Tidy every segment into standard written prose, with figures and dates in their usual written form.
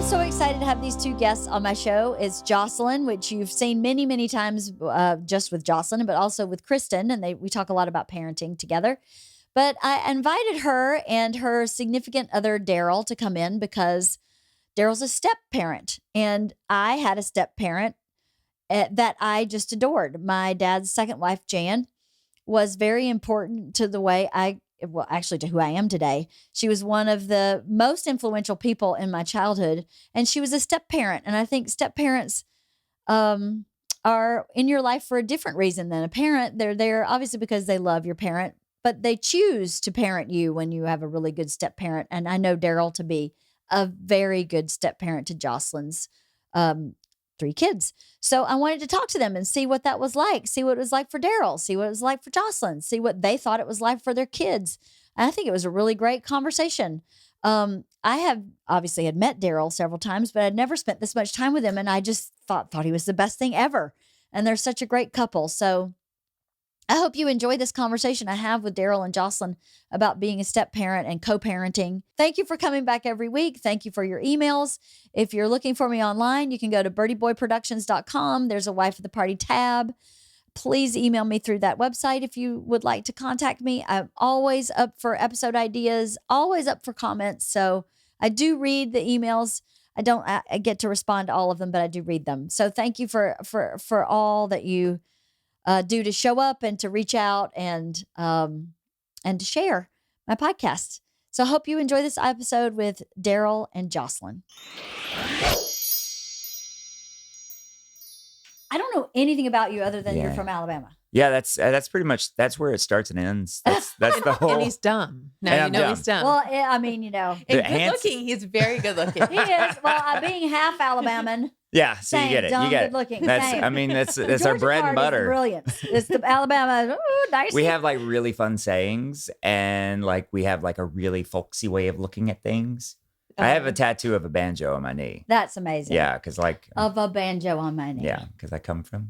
I'm so excited to have these two guests on my show. It's Jocelyn, which you've seen many, many times just with Jocelyn, but also with Kristen, and we talk a lot about parenting together. But I invited her and her significant other, Daryl, to come in because Daryl's a step parent, and I had a step parent that I just adored. My dad's second wife, Jan, was very important to the way to who I am today. She was one of the most influential people in my childhood, and she was a step parent. And I think step parents are in your life for a different reason than a parent. They're there obviously because they love your parent, but they choose to parent you when you have a really good step parent. And I know Daryl to be a very good step parent to Jocelyn's 3 kids. So I wanted to talk to them and see what that was like, see what it was like for Daryl, see what it was like for Jocelyn, see what they thought it was like for their kids. And I think it was a really great conversation. I have obviously had met Daryl several times, but I'd never spent this much time with him. And I just thought he was the best thing ever. And they're such a great couple. So I hope you enjoy this conversation I have with Daryl and Jocelyn about being a step parent and co-parenting. Thank you for coming back every week. Thank you for your emails. If you're looking for me online, you can go to birdieboyproductions.com. There's a Wife of the Party tab. Please email me through that website if you would like to contact me. I'm always up for episode ideas, always up for comments. So I do read the emails. I don't get to respond to all of them, but I do read them. So thank you for all that you do to show up and to reach out and to share my podcast. So I hope you enjoy this episode with Daryl and Jocelyn. I don't know anything about you other than you're from Alabama. Yeah, that's pretty much, that's where it starts and ends. That's the whole. And he's dumb. Now you know he's dumb. Well, I mean, And good looking. He's very good looking. He is. Well, being half Alabama. Yeah, so you get it. You get it. Good looking. That's our bread and butter. Brilliance. It's the Alabama. Ooh, nice. We have like really fun sayings, and like we have like a really folksy way of looking at things. I have a tattoo of a banjo on my knee. That's amazing. Yeah, because like of a banjo on my knee. Yeah, because I come from.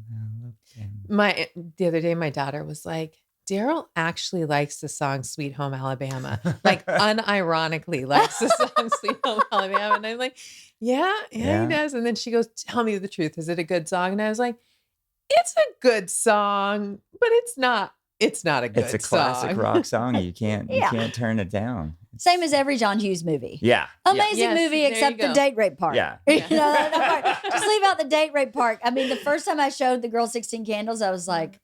The other day, my daughter was like, Daryl actually likes the song Sweet Home Alabama, like unironically likes the song Sweet Home Alabama. And I'm like, yeah, he does. And then she goes, tell me the truth. Is it a good song? And I was like, it's a good song, but it's not a good song. It's a classic rock song. You can't turn it down. Same as every John Hughes movie. Yeah. Amazing movie, except the date rape part. Yeah. You know, that part. Just leave out the date rape part. I mean, the first time I showed the girl 16 Candles, I was like,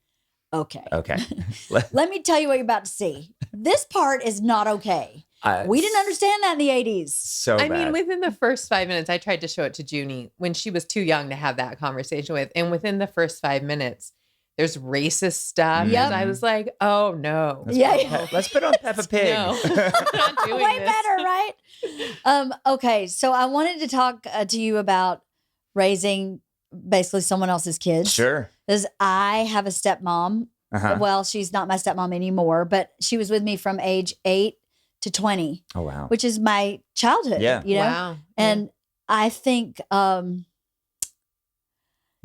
okay. Let me tell you what you're about to see. This part is not okay. We didn't understand that in the 80s. So bad. I mean, within the first 5 minutes, I tried to show it to Junie when she was too young to have that conversation with. And within the first 5 minutes, there's racist stuff. Yep. And I was like, oh, no. Let's put on Peppa Pig. No. Not doing Way this. better, right? Okay, so I wanted to talk to you about raising basically someone else's kids. Sure. Because I have a stepmom. Uh-huh. Well, she's not my stepmom anymore, but she was with me from age 8 to 20. Oh, wow. Which is my childhood. Yeah. You know? Wow. And I think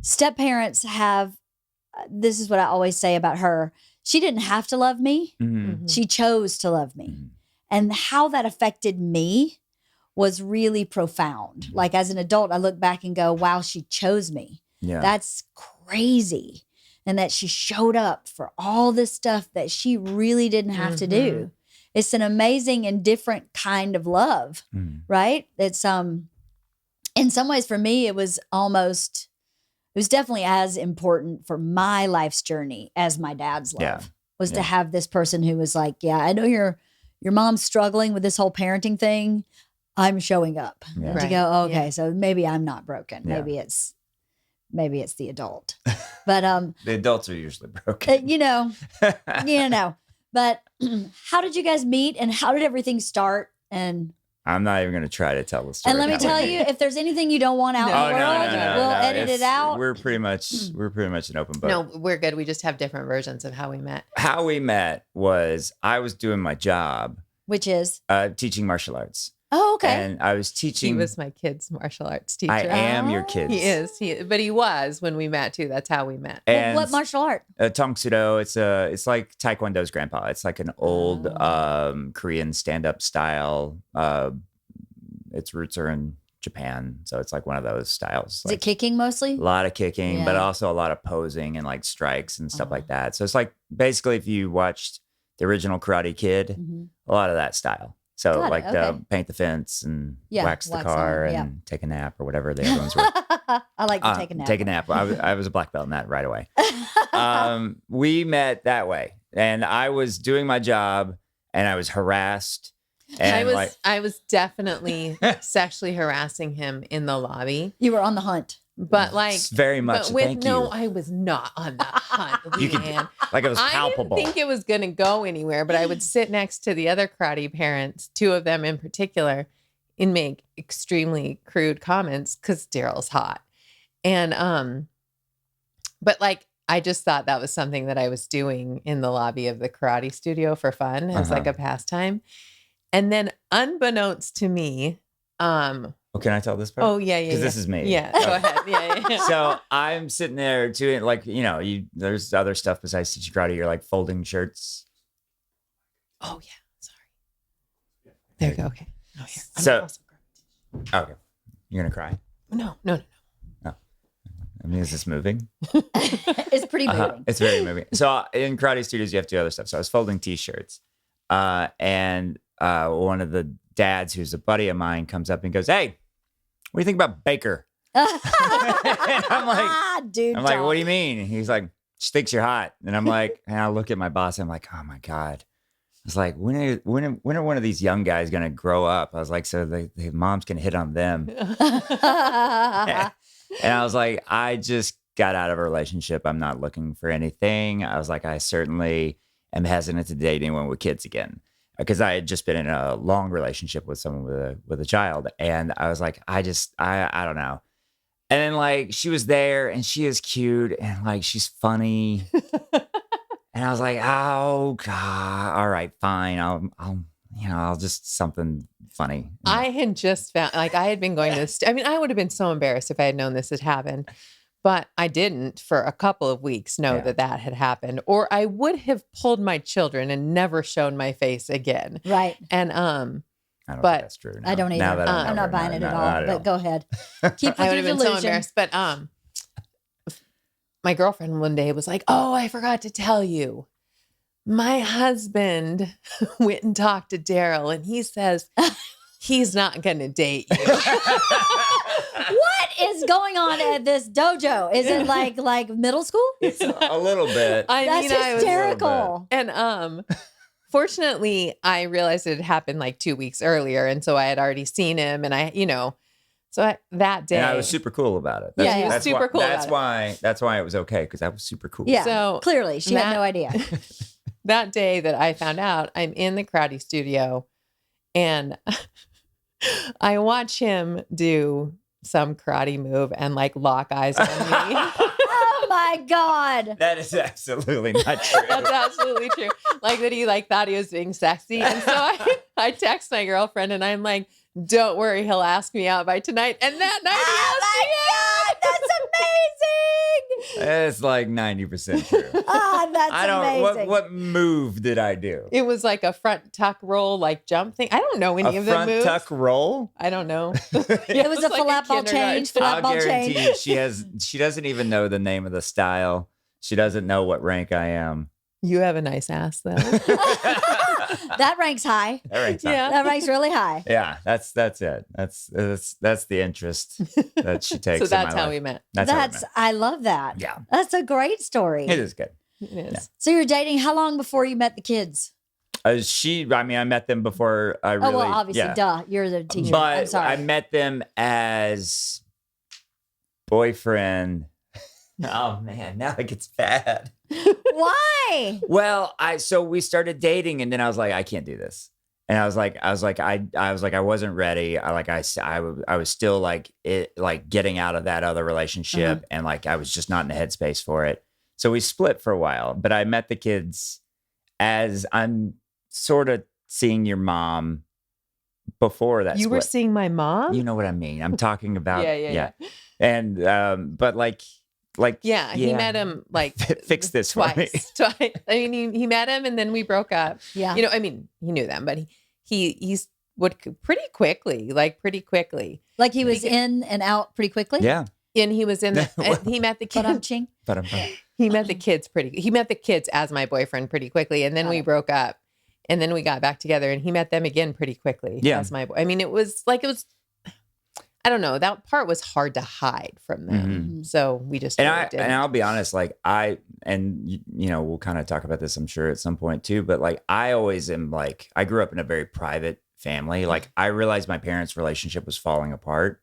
step parents have, this is what I always say about her. She didn't have to love me. Mm-hmm. She chose to love me. Mm-hmm. And how that affected me was really profound. Mm-hmm. Like as an adult, I look back and go, wow, she chose me. Yeah. That's crazy. And that she showed up for all this stuff that she really didn't have to do. It's an amazing and different kind of love, right? It's in some ways for me, it was definitely as important for my life's journey as my dad's love was to have this person who was like, yeah, I know your mom's struggling with this whole parenting thing. I'm showing up to go, okay, so maybe I'm not broken. Yeah. Maybe it's the adult, but the adults are usually broken. you know. But how did you guys meet, and how did everything start? And I'm not even going to try to tell the story. And let me tell you, if there's anything you don't want out in the world, we'll edit it out. We're pretty much an open book. No, we're good. We just have different versions of how we met. How we met was I was doing my job, which is teaching martial arts. Oh, okay. And I was teaching. He was my kid's martial arts teacher. I am your kid's. He is. But he was when we met too. That's how we met. And what martial art? Tong Sudo. It's like Taekwondo's grandpa. It's like an old Korean stand-up style. Its roots are in Japan. So it's like one of those styles. Is it kicking mostly? A lot of kicking, but Yeah. also a lot of posing and like strikes and stuff like that. So it's like basically if you watched the original Karate Kid, Mhm. a lot of that style. So Got it, like okay. paint the fence and Yeah, wax the wax car on, yeah. and take a nap or whatever the other ones were. I like to take a nap. Take a nap. I was a black belt in that right away. We met that way, and I was doing my job, and I was harassed. And I was definitely sexually harassing him in the lobby, You were on the hunt. but like it's very much. but with Thank no, you. I was not on the hunt. You could- Leanne. Like it was I palpable. didn't think it was going to go anywhere, but I would sit next to the other karate parents, 2 of them in particular, and make extremely crude comments because Daryl's hot. And but like I just thought that was something that I was doing in the lobby of the karate studio for fun as like a pastime. And then unbeknownst to me, Well, can I tell this part? oh yeah, yeah. Because Yeah. this is me. Yeah, go ahead. Yeah. So I'm sitting there doing like, there's other stuff besides teaching karate. You're like folding shirts. Oh yeah. Sorry. There you go. Okay. Oh, here. I'm So- also Okay. You're going to cry? no. I mean, is this moving? It's pretty moving. It's very moving. So in karate studios, you have to do other stuff. So I was folding t-shirts. And one of the dads, who's a buddy of mine, comes up and goes, "Hey, what do you think about Baker?" And I'm like, Dude, what do you mean? And he's like, "She thinks you're hot." And I'm like, and I look at my boss and I'm like, oh my God. I was like, when are one of these young guys going to grow up? I was like, so the moms can hit on them. And I was like, I just got out of a relationship. I'm not looking for anything. I was like, I certainly am hesitant to date anyone with kids again, because I had just been in a long relationship with someone with a child. And I was like, I don't know. And then like she was there and she is cute and like she's funny. And I was like, oh God, all right, fine. I'll just something funny. I had just found, like, I had been going to this. I mean, I would have been so embarrassed if I had known this had happened, but I didn't for a couple of weeks know Yeah. that had happened, or I would have pulled my children and never shown my face again. Right. And I don't but- think that's true. I don't either. Now that I I'm know not her, buying it no, at not all. But go ahead. Keep I with would your have been so delusion. embarrassed. But my girlfriend one day was like, "Oh, I forgot to tell you. My husband went and talked to Daryl, and he says he's not going to date you." What is going on at this dojo? Is it like middle school? It's a little bit. I That's mean, I was, hysterical. and fortunately, I realized it had happened like 2 weeks earlier, and so I had already seen him, and that day, And I was super cool about it. Yeah, he was that's super why, cool That's about why. That's why it was okay, because I was super cool. Yeah. So Clearly, she had that- no idea. that day that I found out, I'm in the karate studio, and I watch him do some karate move and like lock eyes on me. Oh my God. That is absolutely not true. That's absolutely true. Like that he like thought he was being sexy. And so I text my girlfriend and I'm like, "Don't worry, he'll ask me out by tonight." And that night he Oh asked me my God. That's amazing. It's like 90% true. Ah, that's I don't. amazing. What move did I do? It was like a front tuck roll, like jump thing. I don't know any A of the front moves. tuck roll? I don't know. It was a like flat ball kindergarten. change. Flat I'll ball guarantee change. you, she doesn't even know the name of the style. She doesn't know what rank I am. You have a nice ass though. That ranks high. That ranks Yeah. That ranks really high. Yeah, that's it. That's the interest that she takes. So in that's my how life. we met. That's how we met. I love that. Yeah, That's a great story. it is good. It is. So you were dating how long before you met the kids? I met them before I really. Oh, well, obviously, yeah. duh. You're the teacher. But I'm sorry. I met them as boyfriend. Oh man, now it gets bad. Why? Well, so we started dating, and then I was like, I can't do this. And I was like, I wasn't ready. I was still like getting out of that other relationship, and like I was just not in the headspace for it. So we split for a while. But I met the kids as I'm sort of seeing your mom before that. You were split. seeing my mom? You know what I mean? I'm talking about Yeah. And but like Yeah, he met him like Fix this for me. Twice. I mean, he met him and then we broke up. Yeah. I mean, he knew them, but he's pretty quickly. Like he was in and out pretty quickly. Yeah. And he was in and he met the But I'm kids. ching. He met the kids as my boyfriend pretty quickly. And then we broke up. And then we got back together and he met them again pretty quickly as my boy. I mean, it was, I don't know. That part was hard to hide from them. Mm-hmm. So we just And I'll be honest, like we'll kind of talk about this, I'm sure, at some point too. But like, I always am like, I grew up in a very private family. Like, I realized my parents' relationship was falling apart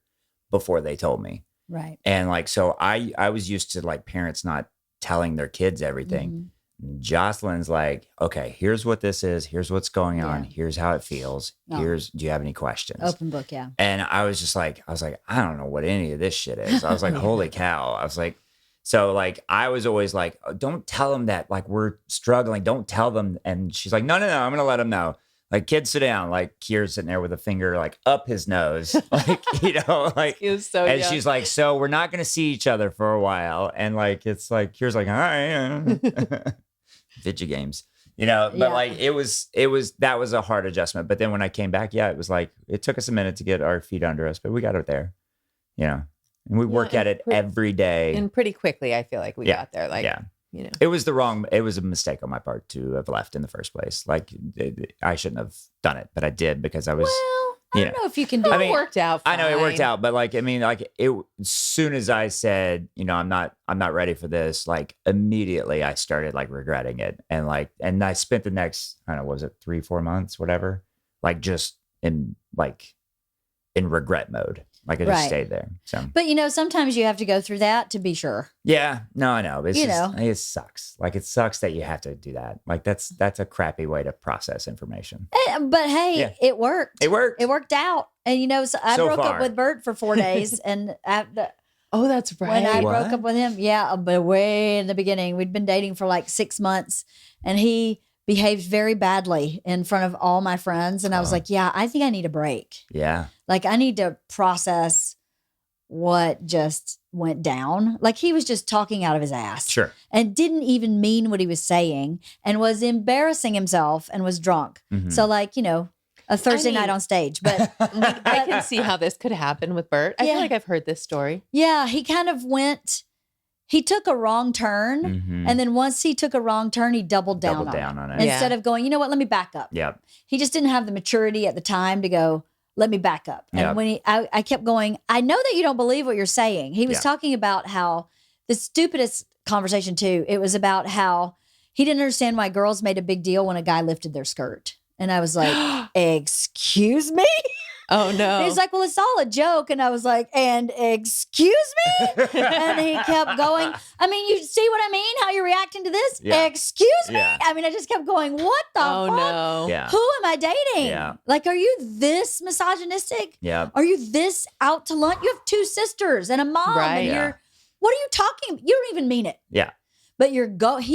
before they told me. Right. And like, so I was used to like parents not telling their kids everything. Jocelyn's like, okay, here's what this is. Here's what's going on. Here's how it feels. Do you have any questions? Open book. Yeah. And I was like, I don't know what any of this shit is. I was like, holy cow. I was like, so like, I was always like, oh, don't tell them that like we're struggling. Don't tell them. And she's like, no, I'm going to let them know. Like, kids, sit down. Like, Kier's sitting there with a finger like up his nose, like, like, he was so and young. she's like, so we're not going to see each other for a while. And like, it's like, Kier's like, all right, video games, but like, that was a hard adjustment. But then when I came back, it was like, it took us a minute to get our feet under us, but we got it there, and we work at it every day. And pretty quickly, I feel like we got there. Like, it was a mistake on my part to have left in the first place. Like, I shouldn't have done it, but I did because I was, I don't know if you can do it. It worked out fine. I know it worked out, but like, I mean, like, as soon as I said, I'm not ready for this, like, immediately I started like regretting it. And like, and I spent the next, I don't know, was it 3-4 months, whatever, like just in regret mode. Like, I just stayed there. So, but sometimes you have to go through that to be sure. Yeah, no, I know. It's it sucks. Like, it sucks that you have to do that. Like, that's a crappy way to process information. But hey, it worked. It worked. It worked out. And so I broke up with Bert for 4 days, and oh, that's right. When I broke up with him, but way in the beginning, we'd been dating for like 6 months, and he behaved very badly in front of all my friends. And I was like, I think I need a break. Yeah. Like, I need to process what just went down. Like, he was just talking out of his ass. Sure. And didn't even mean what he was saying, and was embarrassing himself, and was drunk. Mm-hmm. So like, a Thursday night on stage. But I can see how this could happen with Bert. I feel like I've heard this story. Yeah. He kind of he took a wrong turn. Mm-hmm. And then once he took a wrong turn, he doubled down on it. Instead of going, you know what, let me back up. Yep. He just didn't have the maturity at the time to go, let me back up. And when I kept going, I know that you don't believe what you're saying. He was talking about how the stupidest conversation too. It was about how he didn't understand why girls made a big deal when a guy lifted their skirt. And I was like, excuse me? Oh, no. He's like, well, it's all a joke. And I was like, and excuse me? And he kept going, I mean, you see what I mean? How you're reacting to this? Yeah. Excuse me? Yeah. I mean, I just kept going, what the fuck? No. Yeah. Who am I dating? Yeah. Like, are you this misogynistic? Yeah. Are you this out to lunch? You have 2 sisters and a mom. Right. And what are you talking? You don't even mean it. Yeah. But he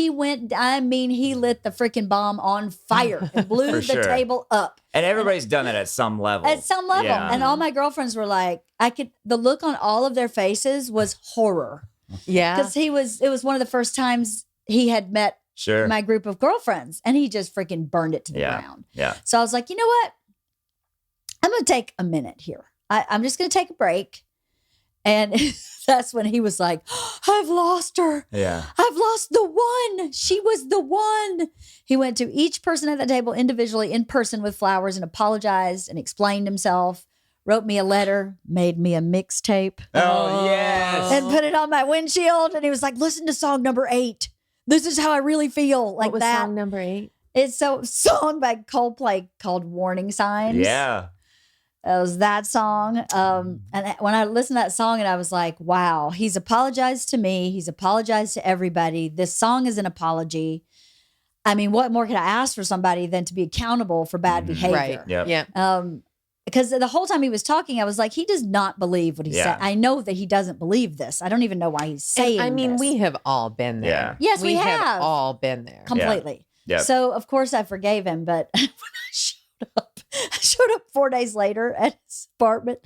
lit the freaking bomb on fire and blew the table up. And everybody's done it at some level. At some level. Yeah. And all my girlfriends were like, the look on all of their faces was horror. Yeah. Because it was one of the first times he had met my group of girlfriends, and he just freaking burned it to the ground. Yeah. So I was like, you know what? I'm going to take a minute here. I'm just going to take a break. And that's when he was like, I've lost her. Yeah. I've lost the one. She was the one. He went to each person at the table individually in person with flowers and apologized and explained himself, wrote me a letter, made me a mixtape. Oh, yes. And put it on my windshield. And he was like, listen to song number 8. This is how I really feel. Like what was that. song number 8? It's a song by Coldplay called Warning Signs. Yeah. It was that song. And when I listened to that song, and I was like, wow, he's apologized to me. He's apologized to everybody. This song is an apology. I mean, what more could I ask for somebody than to be accountable for bad behavior? Right. Yep. Yeah. Because the whole time he was talking, I was like, he does not believe what he said. I know that he doesn't believe this. I don't even know why he's saying this. We have all been there. Yeah. Yes, we have all been there. completely. Yeah. So of course I forgave him, but when I showed up 4 days later at his apartment,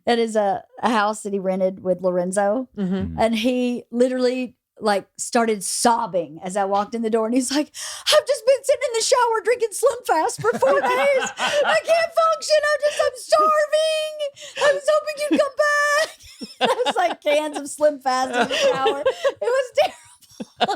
at his a house that he rented with Lorenzo, Mm-hmm. and he literally like started sobbing as I walked in the door, and he's like, I've just been sitting in the shower drinking Slim Fast for 4 days. I can't function. I'm starving. I was hoping you'd come back. I was like cans of Slim Fast in the shower. It was terrible.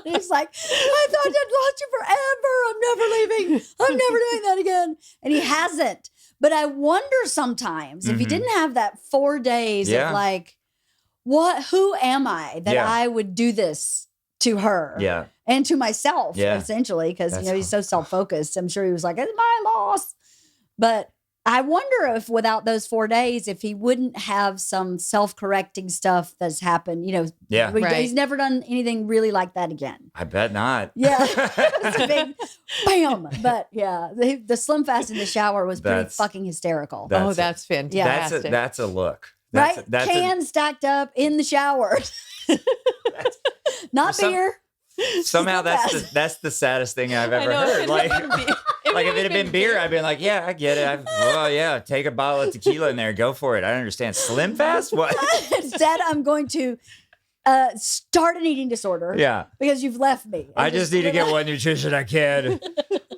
And he's like, I thought I'd lost you forever. I'm never leaving. I'm never doing that again. And he hasn't. But I wonder sometimes if he didn't have that 4 days of like, who am I that I would do this to her and to myself, essentially, because, you know, he's so self-focused. I'm sure he was like, it's my loss. But I wonder if without those 4 days, if he wouldn't have some self-correcting stuff that's happened, you know, he's never done anything really like that again. I bet not. Yeah. It's a big bam. But yeah, the Slim Fast in the shower was pretty fucking hysterical. That's fantastic. That's a look. That's cans stacked up in the shower. Not beer. Somehow that's the saddest thing I've ever heard. Like if it had been beer, I'd been like, yeah, I get it. Take a bottle of tequila in there, go for it. I don't understand. Slim Fast? What? Instead, I'm going to start an eating disorder. Yeah, because you've left me. I just need to get what nutrition I can.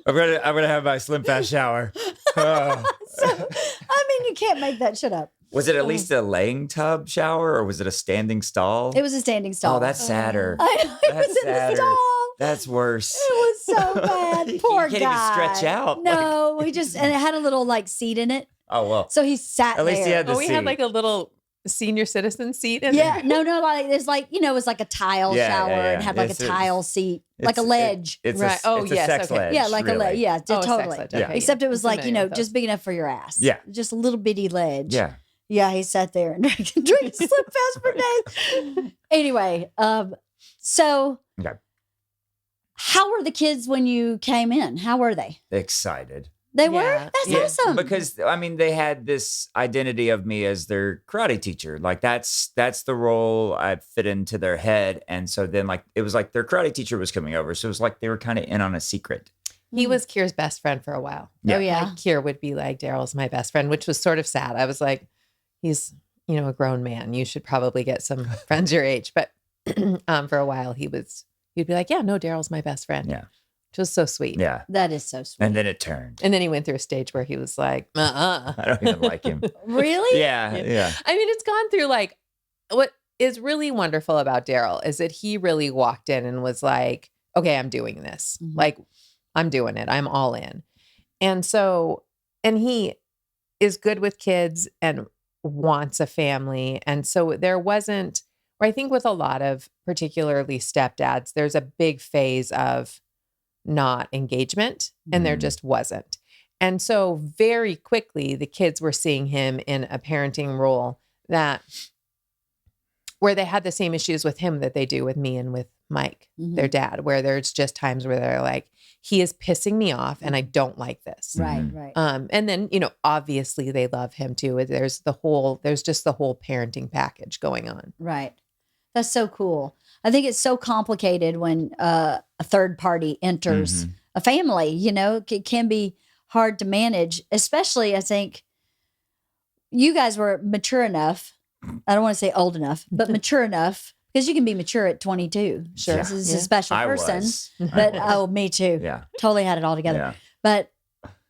I'm gonna have my Slim Fast shower. Oh. So, I mean, you can't make that shit up. Was it at least a laying tub shower, or was it a standing stall? It was a standing stall. Oh, that's sadder. I know, it was in the stall. That's worse. It was so bad. Poor guy. You can't even stretch out. No, and it had a little like seat in it. Oh, well. So he sat there. At least he had the seat. We had like a little senior citizen seat in there. No, like there's like, you know, it was like a tile shower and had like a tile seat, like a ledge. It's a sex ledge. Yeah, like really. a ledge. Yeah, totally. Ledge. Okay, Except it was like, you know, just big enough for your ass. Yeah. Just a little bitty ledge. Yeah. Yeah, he sat there and drank Slim Fast for days. Anyway, so how were the kids when you came in? How were they? Excited. They were? That's awesome. Because, I mean, they had this identity of me as their karate teacher. Like, that's the role I fit into their head. And so then, like, it was like their karate teacher was coming over. So it was like they were kind of in on a secret. He was Kier's best friend for a while. Yeah. Oh, yeah. Like, Kier would be like, Daryl's my best friend, which was sort of sad. I was like, he's, you know, a grown man. You should probably get some friends your age. But for a while, he'd be like, yeah, no, Daryl's my best friend. Yeah. Which was so sweet. Yeah. That is so sweet. And then it turned. And then he went through a stage where he was like, I don't even like him. Really? Yeah. I mean, it's gone through like, what is really wonderful about Daryl is that he really walked in and was like, okay, I'm doing this. Mm-hmm. Like, I'm doing it. I'm all in. And so, and he is good with kids and wants a family. And so there wasn't, or I think with a lot of particularly stepdads, there's a big phase of not engagement, and there just wasn't. And so very quickly, the kids were seeing him in a parenting role where they had the same issues with him that they do with me and with Mike, their dad, where there's just times where they're like, he is pissing me off and I don't like this. Right. And then, you know, obviously they love him too. There's just the whole parenting package going on. Right. That's so cool. I think it's so complicated when a third party enters a family, you know, it can be hard to manage, especially I think you guys were mature enough. I don't want to say old enough, but mature enough. Because you can be mature at 22. Sure. This is a special person. Me too. Yeah. Totally had it all together. Yeah. But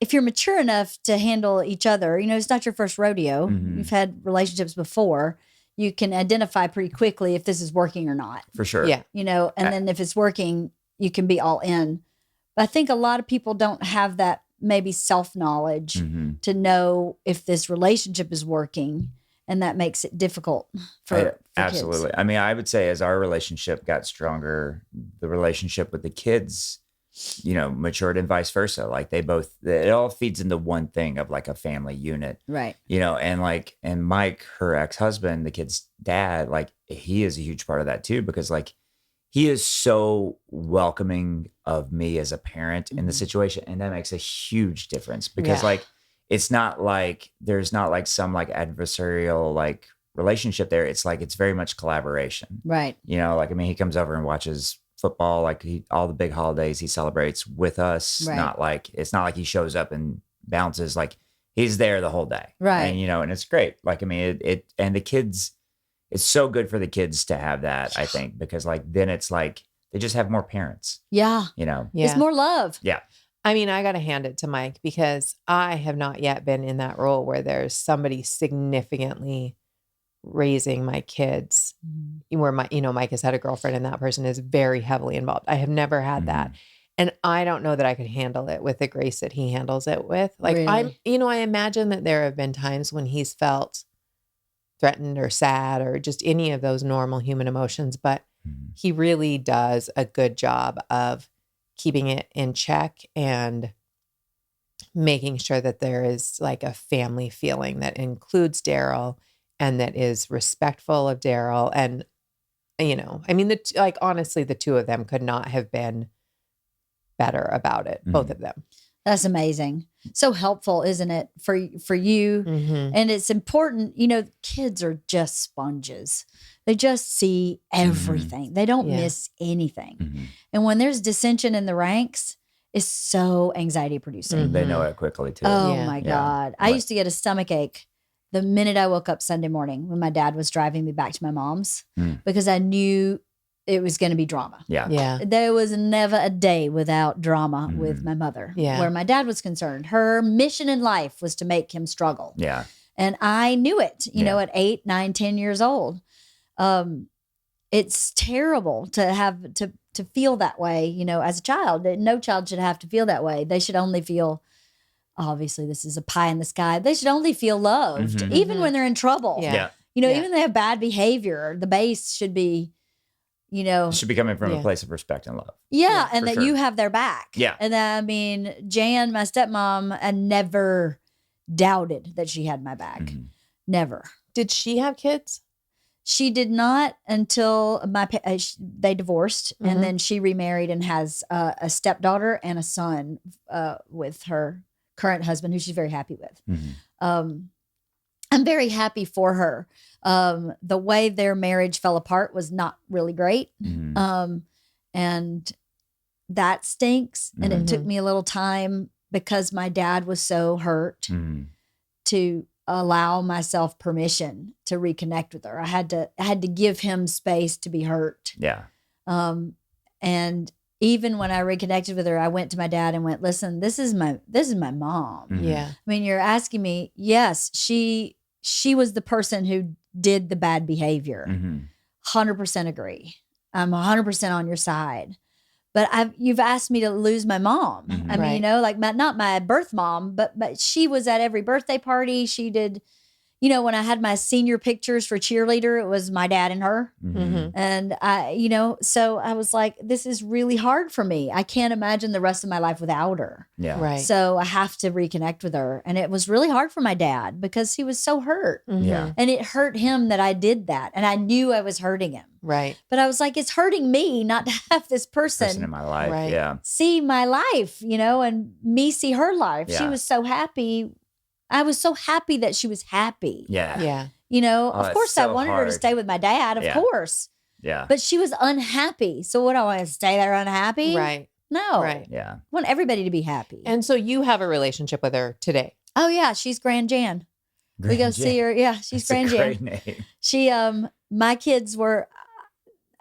if you're mature enough to handle each other, you know, it's not your first rodeo. You've had relationships before. You can identify pretty quickly if this is working or not. For sure. Yeah. You know, and then if it's working, you can be all in. But I think a lot of people don't have that maybe self-knowledge to know if this relationship is working. And that makes it difficult for absolutely. kids. I mean, I would say as our relationship got stronger, the relationship with the kids, you know, matured and vice versa. Like it all feeds into one thing of like a family unit. Right. You know, and Mike, her ex-husband, the kid's dad, like he is a huge part of that too, because like he is so welcoming of me as a parent in the situation. And that makes a huge difference because like, it's not like there's not like some like adversarial like relationship there. It's like it's very much collaboration. Right. You know, like I mean, he comes over and watches football, like all the big holidays he celebrates with us. Right. It's not like he shows up and bounces, like he's there the whole day. Right. And you know, and it's great. Like I mean, it and the kids, it's so good for the kids to have that, I think, because like, then it's like, they just have more parents, Yeah. you know? Yeah. It's more love. Yeah. I mean, I got to hand it to Mike because I have not yet been in that role where there's somebody significantly raising my kids, where Mike has had a girlfriend and that person is very heavily involved. I have never had that. And I don't know that I could handle it with the grace that he handles it with. Like Really? I imagine that there have been times when he's felt threatened or sad or just any of those normal human emotions, but he really does a good job of keeping it in check and making sure that there is like a family feeling that includes Daryl and that is respectful of Daryl. And, I mean, honestly, the two of them could not have been better about it, both of them. That's amazing. So helpful, isn't it, for you? And it's important, kids are just sponges. They just see everything. They don't miss anything. And when there's dissension in the ranks, it's so anxiety producing. They know it quickly too. Oh Yeah. my God. I used to get a stomach ache the minute I woke up Sunday morning when my dad was driving me back to my mom's because I knew it was going to be drama. Yeah. Yeah. There was never a day without drama with my mother. Yeah. Where my dad was concerned. Her mission in life was to make him struggle. Yeah. And I knew it, at 8, 9, 10 years old. It's terrible to have to feel that way, as a child. No child should have to feel that way. They should only feel, obviously this is a pie in the sky. They should only feel loved, even when they're in trouble. Yeah. Even they have bad behavior, the base should be, It should be coming from a place of respect and love. yeah, and for that sure. you have their back. Yeah. And I mean, Jan, my stepmom, I never doubted that she had my back. Never. Did she have kids? She did not until they divorced, and then she remarried and has a stepdaughter and a son with her current husband, who she's very happy with. I'm very happy for her. The way their marriage fell apart was not really great. And that stinks. And it took me a little time because my dad was so hurt to allow myself permission to reconnect with her. I had to give him space to be hurt. Yeah. And even when I reconnected with her, I went to my dad and went, listen, this is my mom. Yeah. I mean, you're asking me, yes, she was the person who did the bad behavior. 100% agree. I'm 100% on your side. But you've asked me to lose my mom. I mean, like not my birth mom, but she was at every birthday party. She did, when I had my senior pictures for cheerleader, it was my dad and her. And so I was like, this is really hard for me. I can't imagine the rest of my life without her. Yeah. Right. So I have to reconnect with her. And it was really hard for my dad because he was so hurt. Yeah. And it hurt him that I did that. And I knew I was hurting him. Right. But I was like, it's hurting me not to have this Person in my life. Right. Yeah. see my life, and me see her life. She Yeah. was so happy. I was so happy that she was happy. Yeah. Yeah. Of it's course I so wanted her to hard. stay with my dad, of Yeah. course. Yeah. But she was unhappy. So what, I want to stay there unhappy? Right. No. Right. Yeah. I want everybody to be happy. And so you have a relationship with her today. Oh yeah, she's Grand Jan. We go Grand see Jan. her. Yeah, she's That's Grand a Jan. great name. She my kids were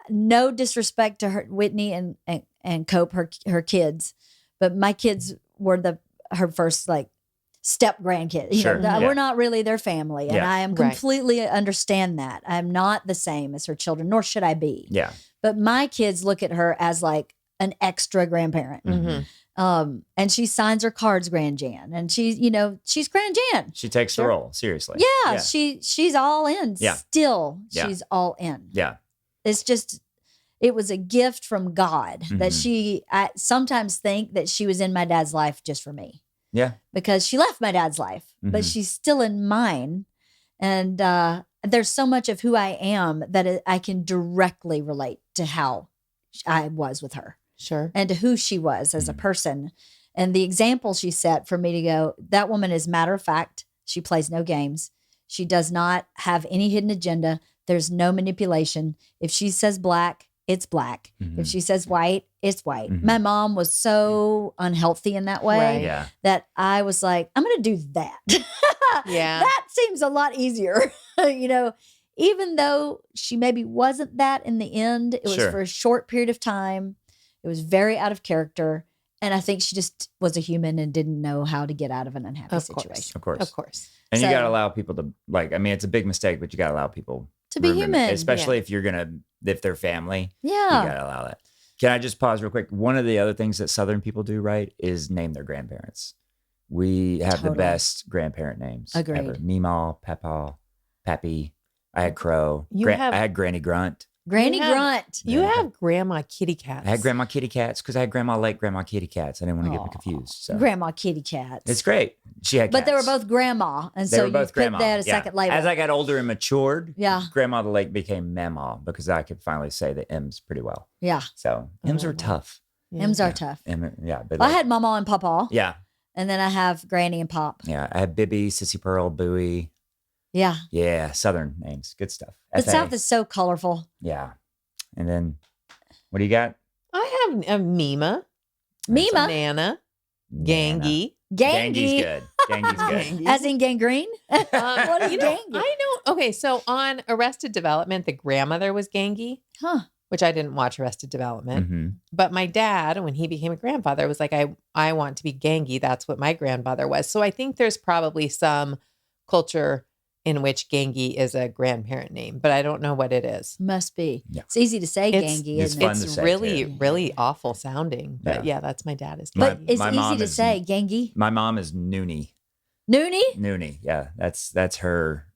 no disrespect to her, Whitney and Cope, her kids, but my kids were her first like step grandkids. Sure. Yeah. We're not really their family, and Yeah. I am Right. completely understand that. I'm not the same as her children, nor should I be. Yeah. But my kids look at her as like an extra grandparent. And she signs her cards Grand Jan, and she's Grand Jan. She takes the role seriously. Yeah, she's all in. Yeah. Still, Yeah. she's all in. Yeah. It's just, it was a gift from God that I sometimes think that she was in my dad's life just for me, Yeah. because she left my dad's life, but she's still in mine. And there's so much of who I am that I can directly relate to how I was with her Sure. and to who she was as a person. And the example she set for me to go, that woman is matter of fact. She plays no games. She does not have any hidden agenda. There's no manipulation. If she says black, it's black. If she says white, it's white. My mom was so unhealthy in that way Right. Yeah. that I was like, I'm going to do that. Yeah. That seems a lot easier. even though she maybe wasn't that in the end, it was Sure. for a short period of time. It was very out of character. And I think she just was a human and didn't know how to get out of an unhappy Of course. situation. Of course. Of course. And you So- got to allow people to, like, I mean, it's a big mistake, but you got to allow people To be room in it, human. especially if if they're family, you Yeah. got to allow that. Can I just pause real quick? One of the other things that Southern people do right is name their grandparents. We have the Totally. best grandparent names ever. Agreed. Meemaw, Papa, Pappy. I had Crow. You have- I had Granny Grunt. Granny You have- Grunt. You Yeah. have grandma kitty cats. I had Grandma Kitty Cats because I had Grandma Lake, Grandma Kitty Cats. I didn't want to get them Aw. confused. So Grandma kitty cats. it's great. She had But they were cats. both grandma. And They so were both you grandma. put that a Yeah. second label. As I got older and matured, Yeah. Grandma the Lake became Mama because I could finally say the M's pretty well. Yeah. So M's are Oh. tough. Yeah. M's are Yeah. tough. Yeah, but Well, I like- had Mama and Papa. yeah, And then I have Granny and Pop. yeah. I had Bibby, Sissy Pearl, Bowie. Yeah. Yeah, Southern names, good stuff. The FA. South is so colorful. Yeah, and then what do you got? I have a Mima, Mima. Nana, Nana. Gangy. Gangy's Gangy. good. Gangy's good. As in gangrene? What is you know, gangy? I know. Okay, so on Arrested Development, the grandmother was Gangy, Huh. which I didn't watch Arrested Development. hmm But my dad, when he became a grandfather, was like, I want to be Gangy. That's what my grandfather was. So I think there's probably some culture in which Gangy is a grandparent name, but I don't know what it is. Must be. Yeah. It's easy to say It's- gangy, it's isn't fun it? to It's say, really, too. really awful sounding. But Yeah. yeah, that's my dad is But Gangy. it's My easy mom to is- say gangy. My mom is Noonie. Noonie? Noonie. Yeah, that's her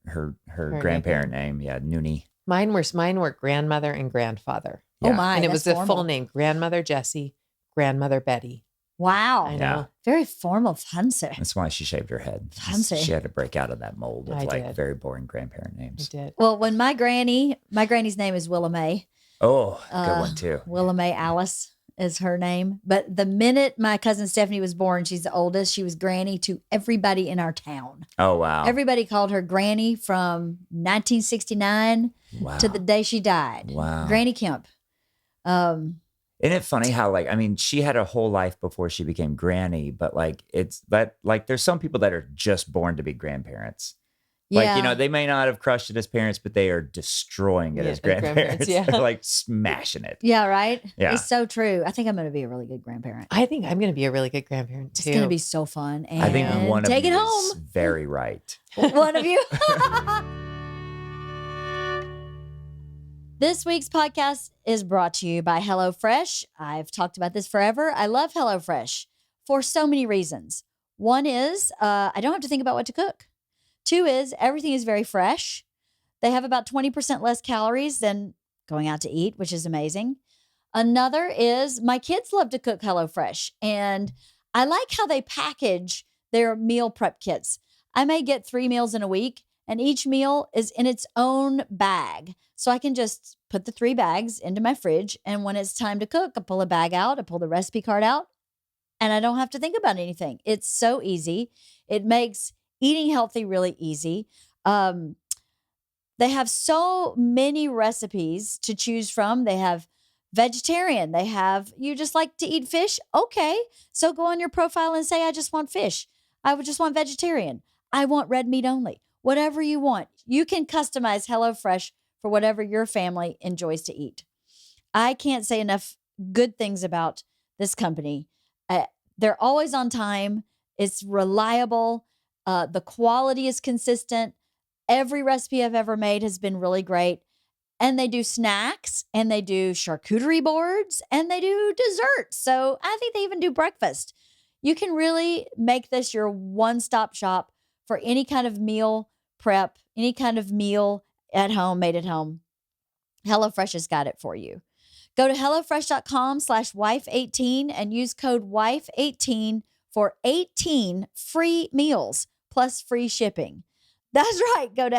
grandparent name. Yeah, Noonie. Mine were grandmother and grandfather. Oh Yeah. my. And it that's was the formal. full name, grandmother Jessie, grandmother Betty. Wow. I know. Yeah. Very formal, fancy. That's why she shaved her head. Fancy. She had to break out of that mold of I like did. very boring grandparent I names. did. Well, when my granny's name is Willa Mae. Oh, good one too. Willa Mae Alice is her name. But the minute my cousin Stephanie was born, she's the oldest. She was granny to everybody in our town. Oh wow. Everybody called her Granny from 1969 wow. to the day she died. Wow. Granny Kemp. Isn't it funny how like I mean she had a whole life before she became granny, but like it's that like there's some people that are just born to be grandparents. Yeah. Like, you know, they may not have crushed it as parents, but they are destroying it Yeah, as as grandparents, grandparents. yeah. They're like smashing it. Yeah, right? Yeah. It's so true. I think I'm going to be a really good grandparent. I think I'm going to be a really good grandparent It's too. going to be so fun. And I think one of take you it is home. very right. One of you. This week's podcast is brought to you by HelloFresh. I've talked about this forever. I love HelloFresh for so many reasons. One is I don't have to think about what to cook. Two is everything is very fresh. They have about 20% less calories than going out to eat, which is amazing. Another is my kids love to cook HelloFresh, and I like how they package their meal prep kits. I may get 3 meals in a week, and each meal is in its own bag. So I can just put the 3 bags into my fridge, and when it's time to cook, I pull a bag out, I pull the recipe card out, and I don't have to think about anything. It's so easy. It makes eating healthy really easy. They have so many recipes to choose from. They have vegetarian. They have, you just like to eat fish? Okay. So go on your profile and say, I just want fish. I would just want vegetarian. I want red meat only. Whatever you want. You can customize HelloFresh for whatever your family enjoys to eat. I can't say enough good things about this company. They're always on time. It's reliable. The quality is consistent. Every recipe I've ever made has been really great. And they do snacks, and they do charcuterie boards, and they do desserts. So I think they even do breakfast. You can really make this your one-stop shop for any kind of meal prep, any kind of meal at home, made at home. HelloFresh has got it for you. Go to HelloFresh.com/wife18 and use code wife18 for 18 free meals plus free shipping. That's right. Go to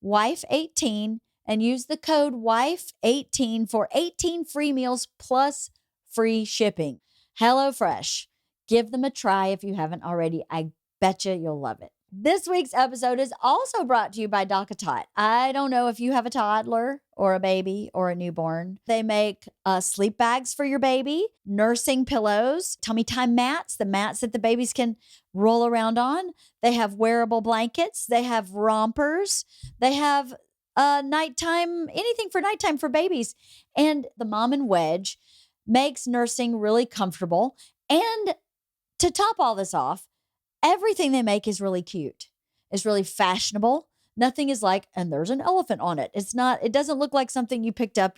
HelloFresh.com/wife18 and use the code wife18 for 18 free meals plus free shipping. HelloFresh. Give them a try if you haven't already. I bet you'll love it. This week's episode is also brought to you by DocaTot. I don't know if you have a toddler or a baby or a newborn. They make sleep bags for your baby, nursing pillows, tummy time mats, the mats that the babies can roll around on. They have wearable blankets. They have rompers. They have nighttime, anything for nighttime for babies. And the Mom and Wedge makes nursing really comfortable. And to top all this off, everything they make is really cute. It's really fashionable. Nothing is like, and there's an elephant on it. It doesn't look like something you picked up,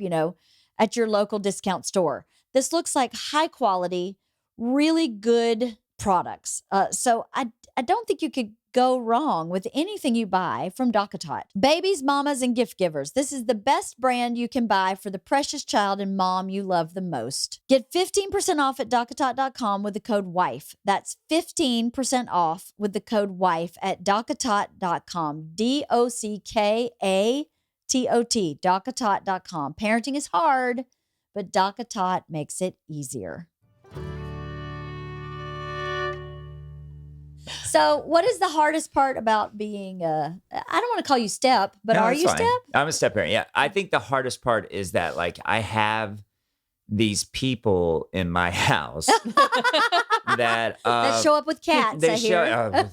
at your local discount store. This looks like high quality, really good products. So I don't think you could go wrong with anything you buy from DocaTot. Babies, mamas, and gift givers. This is the best brand you can buy for the precious child and mom you love the most. Get 15% off at DocaTot.com with the code WIFE. That's 15% off with the code WIFE at DocaTot.com. DOCKATOT. DocaTot.com. Parenting is hard, but DocaTot makes it easier. So what is the hardest part about being I don't want to call you step, but No, are it's you fine. step? I'm a step parent. Yeah. I think the hardest part is that I have these people in my house that That show up with cats, I hear. I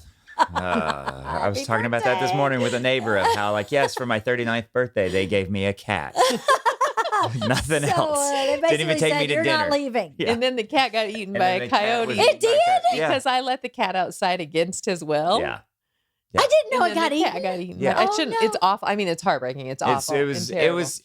was Happy talking about that this birthday. morning with a neighbor of how yes, for my 39th birthday, they gave me a cat. Nothing So, else. they Didn't basically even take said, me to you're dinner. not leaving. Yeah. And then the cat got eaten And by then a the cat was coyote. It eaten by a did? coyote. Yeah. Because I let the cat outside against his will. Yeah. I didn't know And it then got the eaten. cat got eaten. Yeah. I Oh, shouldn't. no. It's awful. I mean, it's heartbreaking. It's awful. It and was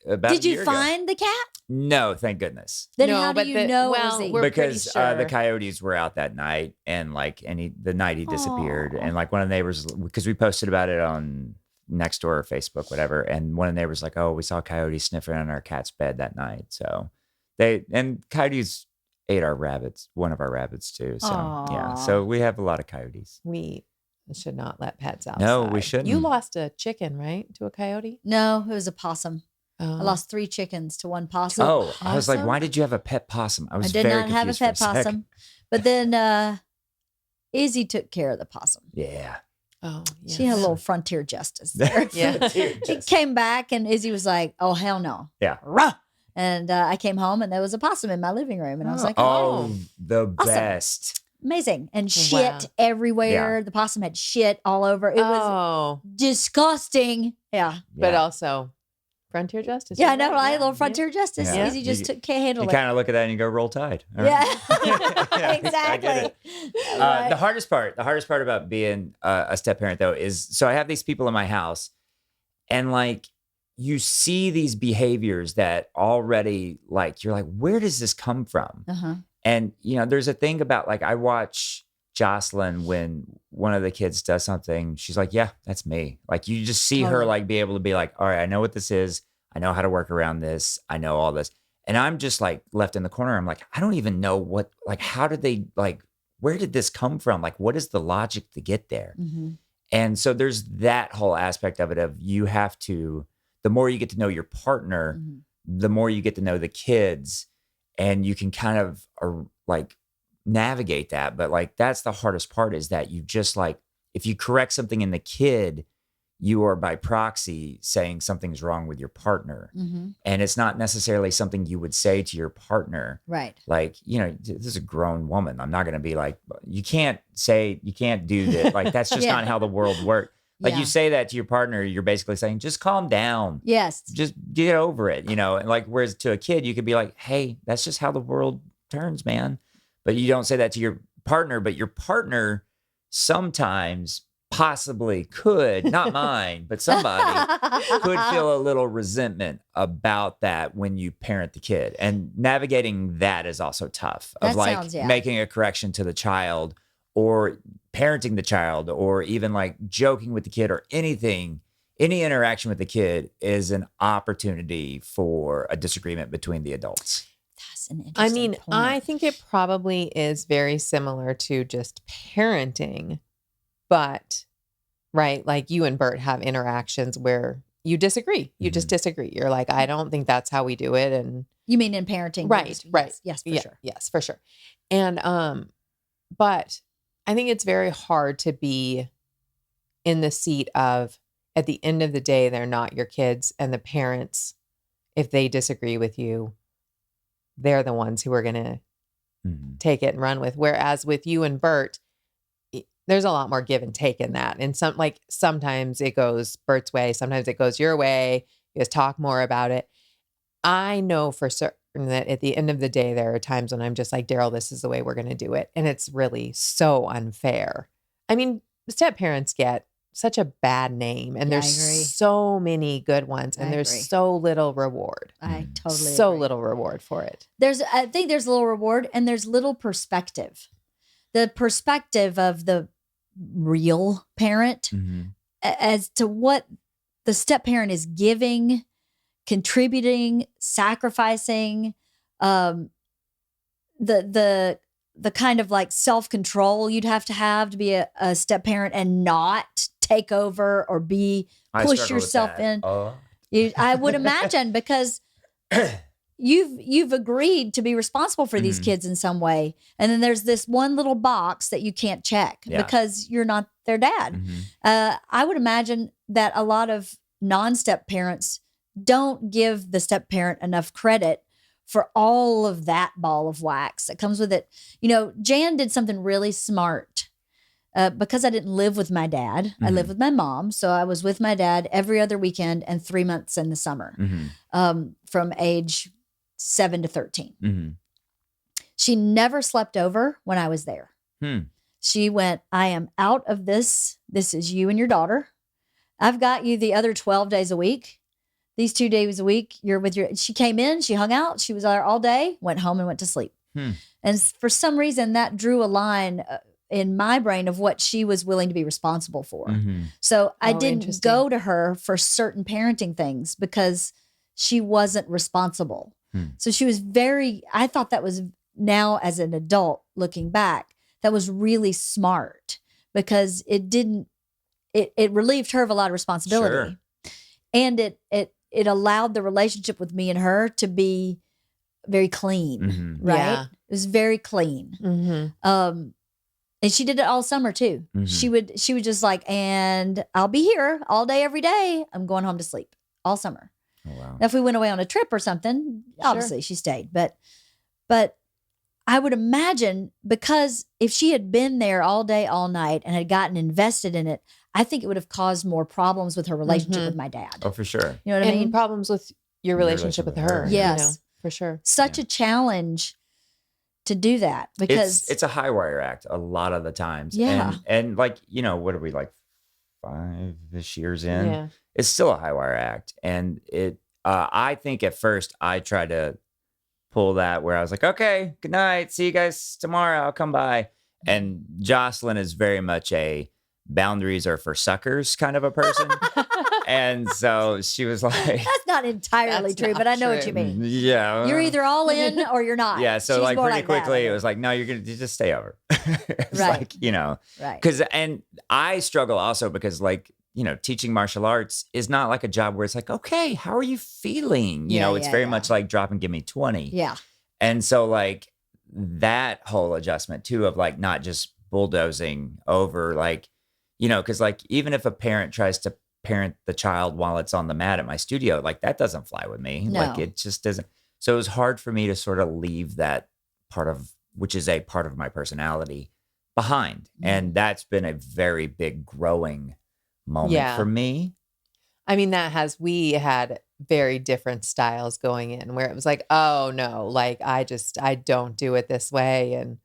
about Did a you year ago. find the cat? No, thank goodness. Then No, how do but you know it was well, eaten? we're pretty Because the sure. coyotes were out that night, and the night he disappeared, Aw. and one of the neighbors, because we posted about it on Nextdoor or Facebook, whatever, and one of the neighbors oh, we saw coyotes sniffing on our cat's bed that night. So coyotes ate one of our rabbits too. So yeah, Aw. so we have a lot of coyotes. We should not let pets outside. No, we shouldn't. You lost a chicken, right, to a coyote? No, it was a possum. Oh. I lost 3 chickens to one possum. Oh, I was like, Possum? why did you have a pet possum? I was I did very not have a confused for pet second. possum. But then Izzy took care of the possum. Yeah. Oh, yes. She had a little frontier justice there. Yeah. It came back and Izzy was like, oh, hell no. Yeah. Rah! And I came home and there was a possum in my living room. And I was like, Oh, the Awesome. best. amazing. And shit Wow. everywhere. The possum had shit all over. It was Oh, disgusting. Yeah. but Yeah. also frontier justice. Yeah, I you're know, right. right? Yeah, A little frontier justice. Yeah. Izzy just You- can't handle You it. kind of look at that and you go, roll tide. All Yeah, right. I exactly. get it. Right. The hardest part about being a step parent though is, so I have these people in my house and you see these behaviors that already you're like, where does this come from? Uh-huh. And there's a thing about I watch Jocelyn when one of the kids does something, she's like, yeah, that's me. You just see her Totally. be able to be like, all right, I know what this is. I know how to work around this. I know all this. And I'm just left in the corner. I'm like, I don't even know what, how did they where did this come from? What is the logic to get there? Mhm. And so there's that whole aspect of it of you have to, the more you get to know your partner, Mhm. the more you get to know the kids, and you can kind of navigate that. But that's the hardest part, is that you just if you correct something in the kid, you are by proxy saying something's wrong with your partner. Mhm. And it's not necessarily something you would say to your partner. Right. This is a grown woman. I'm not going to be you can't do that. That's just Yeah. not how the world works. Yeah. You say that to your partner, you're basically saying, just calm down. Yes. Just get over it, And whereas to a kid, you could be like, hey, that's just how the world turns, man. But you don't say that to your partner, but your partner sometimes possibly could, not mine, but somebody could feel a little resentment about that when you parent the kid. And navigating that is also tough. Of That sounds, yeah. making a correction to the child, or parenting the child, or even joking with the kid, or anything. Any interaction with the kid is an opportunity for a disagreement between the adults. That's an I interesting mean, point. I think it probably is very similar to just parenting, but right, you and Bert have interactions where you disagree. You just disagree. You're like, I don't think that's how we do it, and You mean in parenting? Right, right. Yes, for yeah, sure. yes, for sure. And but I think it's very hard to be in the seat of, at the end of the day, they're not your kids, and the parents, if they disagree with you, they're the ones who are going to take it and run with. Whereas with you and Bert, there's a lot more give and take in that. And sometimes it goes Bert's way, sometimes it goes your way. You guys talk more about it. I know for certain that at the end of the day, there are times when I'm just like, Daryl, this is the way we're going to do it. And it's really so unfair. I mean, step parents get such a bad name, and Yeah, I there's agree. so many good ones, and I there's agree. so little reward. I totally So agree. little reward for it. I think there's a little reward and there's little perspective. The perspective of the real parent as to what the step parent is giving, contributing, sacrificing, the kind of like self-control you'd have to be a step parent and not take over or push yourself in. I would imagine, because you've agreed to be responsible for these kids in some way. And then there's this one little box that you can't check because you're not their dad. I would imagine that a lot of non-step parents don't give the step parent enough credit for all of that ball of wax that comes with it. You know, Jan did something really smart. Because I didn't live with my dad, I lived with my mom. So I was with my dad every other weekend and 3 months in the summer, from age 7 to 13. She never slept over when I was there. She went, I am out of this. This is you and your daughter. I've got you the other 12 days a week. These 2 days a week, you're with she came in, she hung out, she was there all day, went home and went to sleep. And for some reason that drew a line in my brain of what she was willing to be responsible for. So I didn't go to her for certain parenting things because she wasn't responsible. So she was I thought that was, now as an adult looking back, that was really smart, because it relieved her of a lot of responsibility. And it allowed the relationship with me and her to be very clean, right? Yeah. It was very clean. And she did it all summer too. She would just like, and I'll be here all day, every day. I'm going home to sleep all summer. Oh, wow. Now, if we went away on a trip or something, obviously she stayed. But I would imagine, because if she had been there all day, all night and had gotten invested in it, I think it would have caused more problems with her relationship with my dad. Oh, for sure. You know what I mean? Problems with your relationship with her. Yes. You know, for sure. Such a challenge to do that, because it's a high wire act a lot of the times. Yeah. And like, you know, what are we, like 5-ish years in? Yeah. It's still a high wire act. And I think at first I tried to pull that where I was like, okay, good night. See you guys tomorrow. I'll come by. And Jocelyn is very much a boundaries are for suckers kind of a person. And so she was like, that's not entirely true, but I know what you mean. Yeah. You're either all in or you're not. Yeah. So She's like more pretty quickly, that, it was like, no, you're going to just stay over. It's Right. like, you know, right. and I struggle also because, like, you know, teaching martial arts is not like a job where it's like, okay, how are you feeling? You know, it's very much like drop and give me 20. Yeah. And so like that whole adjustment too, of like not just bulldozing over, like, you know, because like even if a parent tries to parent the child while it's on the mat at my studio, like that doesn't fly with me. No. Like it just doesn't. So it was hard for me to sort of leave that part of, which is a part of my personality, behind. And that's been a very big growing moment for me. I mean, we had very different styles going in, where it was like, oh no, like I don't do it this way. And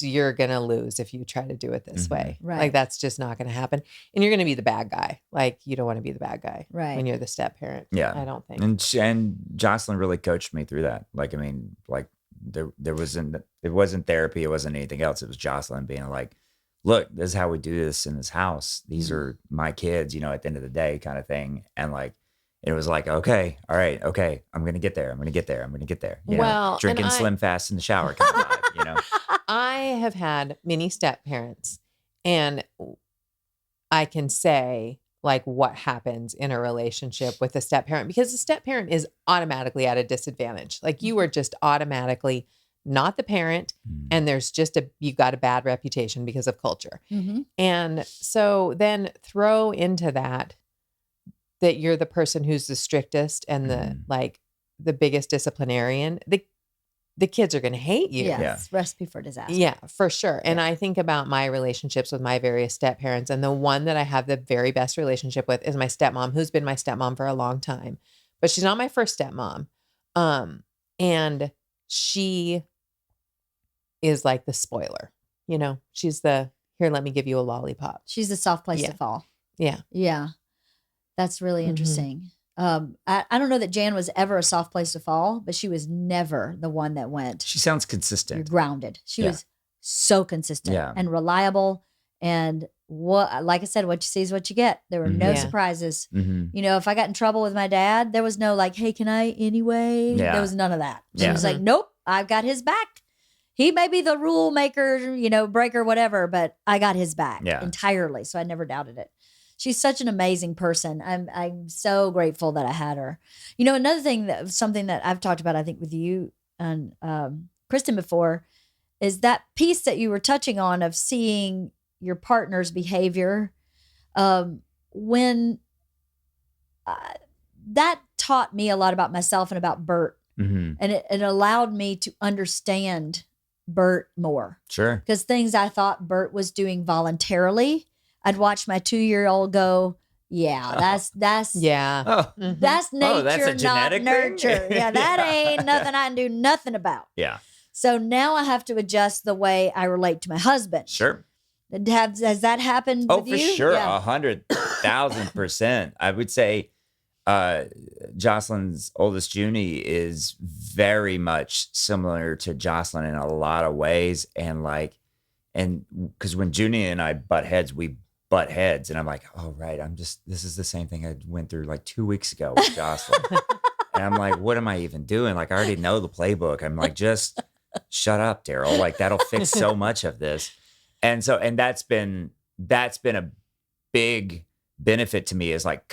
you're going to lose if you try to do it this way. Right. Like that's just not going to happen. And you're going to be the bad guy. Like you don't want to be the bad guy when you're the step parent. Yeah. I don't think. And Jocelyn really coached me through that. Like, I mean, like it wasn't therapy. It wasn't anything else. It was Jocelyn being like, look, this is how we do this in this house. These are my kids, you know, at the end of the day kind of thing. And like, it was like, okay, all right, okay, I'm going to get there. I'm going to get there. I'm going to get there. You know, drinking Slim Fast in the shower kind of vibe, you know? I have had many step parents, and I can say like what happens in a relationship with a step parent, because the step parent is automatically at a disadvantage. Like you are just automatically not the parent, and there's just you got a bad reputation because of culture. Mm-hmm. And so then throw into that you're the person who's the strictest and the biggest disciplinarian. The kids are going to hate you. Yes. Recipe for disaster. Yeah, for sure. And I think about my relationships with my various step parents, and the one that I have the very best relationship with is my stepmom, who's been my stepmom for a long time, but she's not my first stepmom. And she is like the spoiler, she's the, here, let me give you a lollipop. She's a soft place to fall. Yeah. Yeah. That's really interesting. I don't know that Jan was ever a soft place to fall, but she was never the one that went. She sounds You're consistent. grounded. She was so consistent and reliable. And like I said, what you see is what you get. There were no surprises. Mm-hmm. If I got in trouble with my dad, there was no like, hey, can I anyway? Yeah. There was none of that. She Yeah. was like, nope, I've got his back. He may be the rule maker, breaker, whatever, but I got his back entirely. So I never doubted it. She's such an amazing person. I'm so grateful that I had her. Another thing something that I've talked about, I think with you and Kristen before, is that piece that you were touching on of seeing your partner's behavior. When that taught me a lot about myself and about Bert, Mm-hmm. and it allowed me to understand Bert more. Sure. Because things I thought Bert was doing voluntarily, I'd watch my 2-year-old go, that's Yeah. Oh, that's nature, that's a not genetic thing? nurture. Yeah, that ain't nothing I can do nothing about. yeah. So now I have to adjust the way I relate to my husband. Sure. Has that happened Oh, with for you? sure. Yeah. 100,000%. I would say Jocelyn's oldest Junie is very much similar to Jocelyn in a lot of ways. And because when Junie and I butt heads, we butt heads. And I'm like, oh, right. This is the same thing I went through like 2 weeks ago with Jocelyn. And I'm like, what am I even doing? Like, I already know the playbook. I'm like, just shut up, Daryl. Like, that'll fix so much of this. And that's been a big benefit to me, is like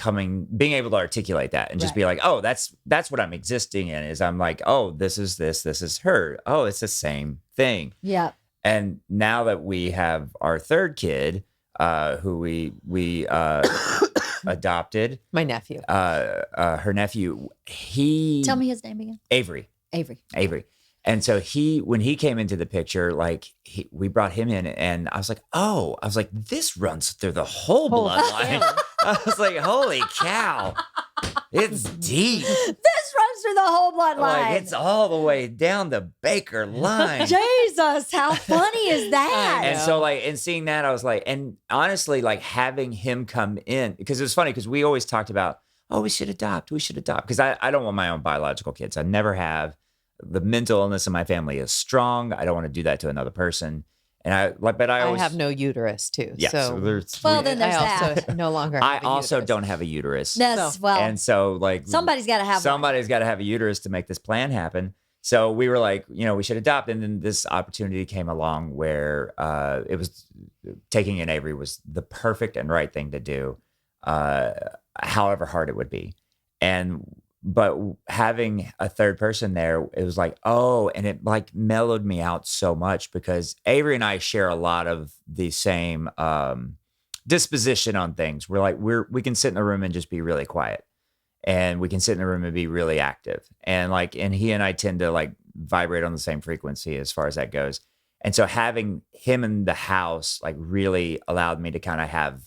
being able to articulate that and just be like, oh, that's what I'm existing in, is I'm like, oh, this is her. Oh, it's the same thing. Yeah. And now that we have our third kid, who we adopted, My nephew. her nephew, Tell me his name again. Avery. And so when he came into the picture, like we brought him in, and I was like, this runs through the whole bloodline. I was like, holy cow, it's deep. This runs through the whole bloodline. Like, it's all the way down the Baker line. Jesus, how funny is that? And so and seeing that, I was like, and honestly, like having him come in, because it was funny, because we always talked about, oh, we should adopt. Because I don't want my own biological kids. I never have. The mental illness in my family is strong. I don't want to do that to another person. And I always have no uterus too. Yeah. So there's then there's I also that. no longer. I have a also uterus. don't have a uterus. And so like somebody's got to have somebody's got to have a uterus to make this plan happen. So we were like, we should adopt. And then this opportunity came along where it was taking in Avery was the perfect and right thing to do, however hard it would be. But having a third person there, it was like, oh, and it like mellowed me out so much, because Avery and I share a lot of the same disposition on things. We're like, we can sit in the room and just be really quiet, and we can sit in the room and be really active. And he and I tend to like vibrate on the same frequency as far as that goes. And so having him in the house like really allowed me to kind of have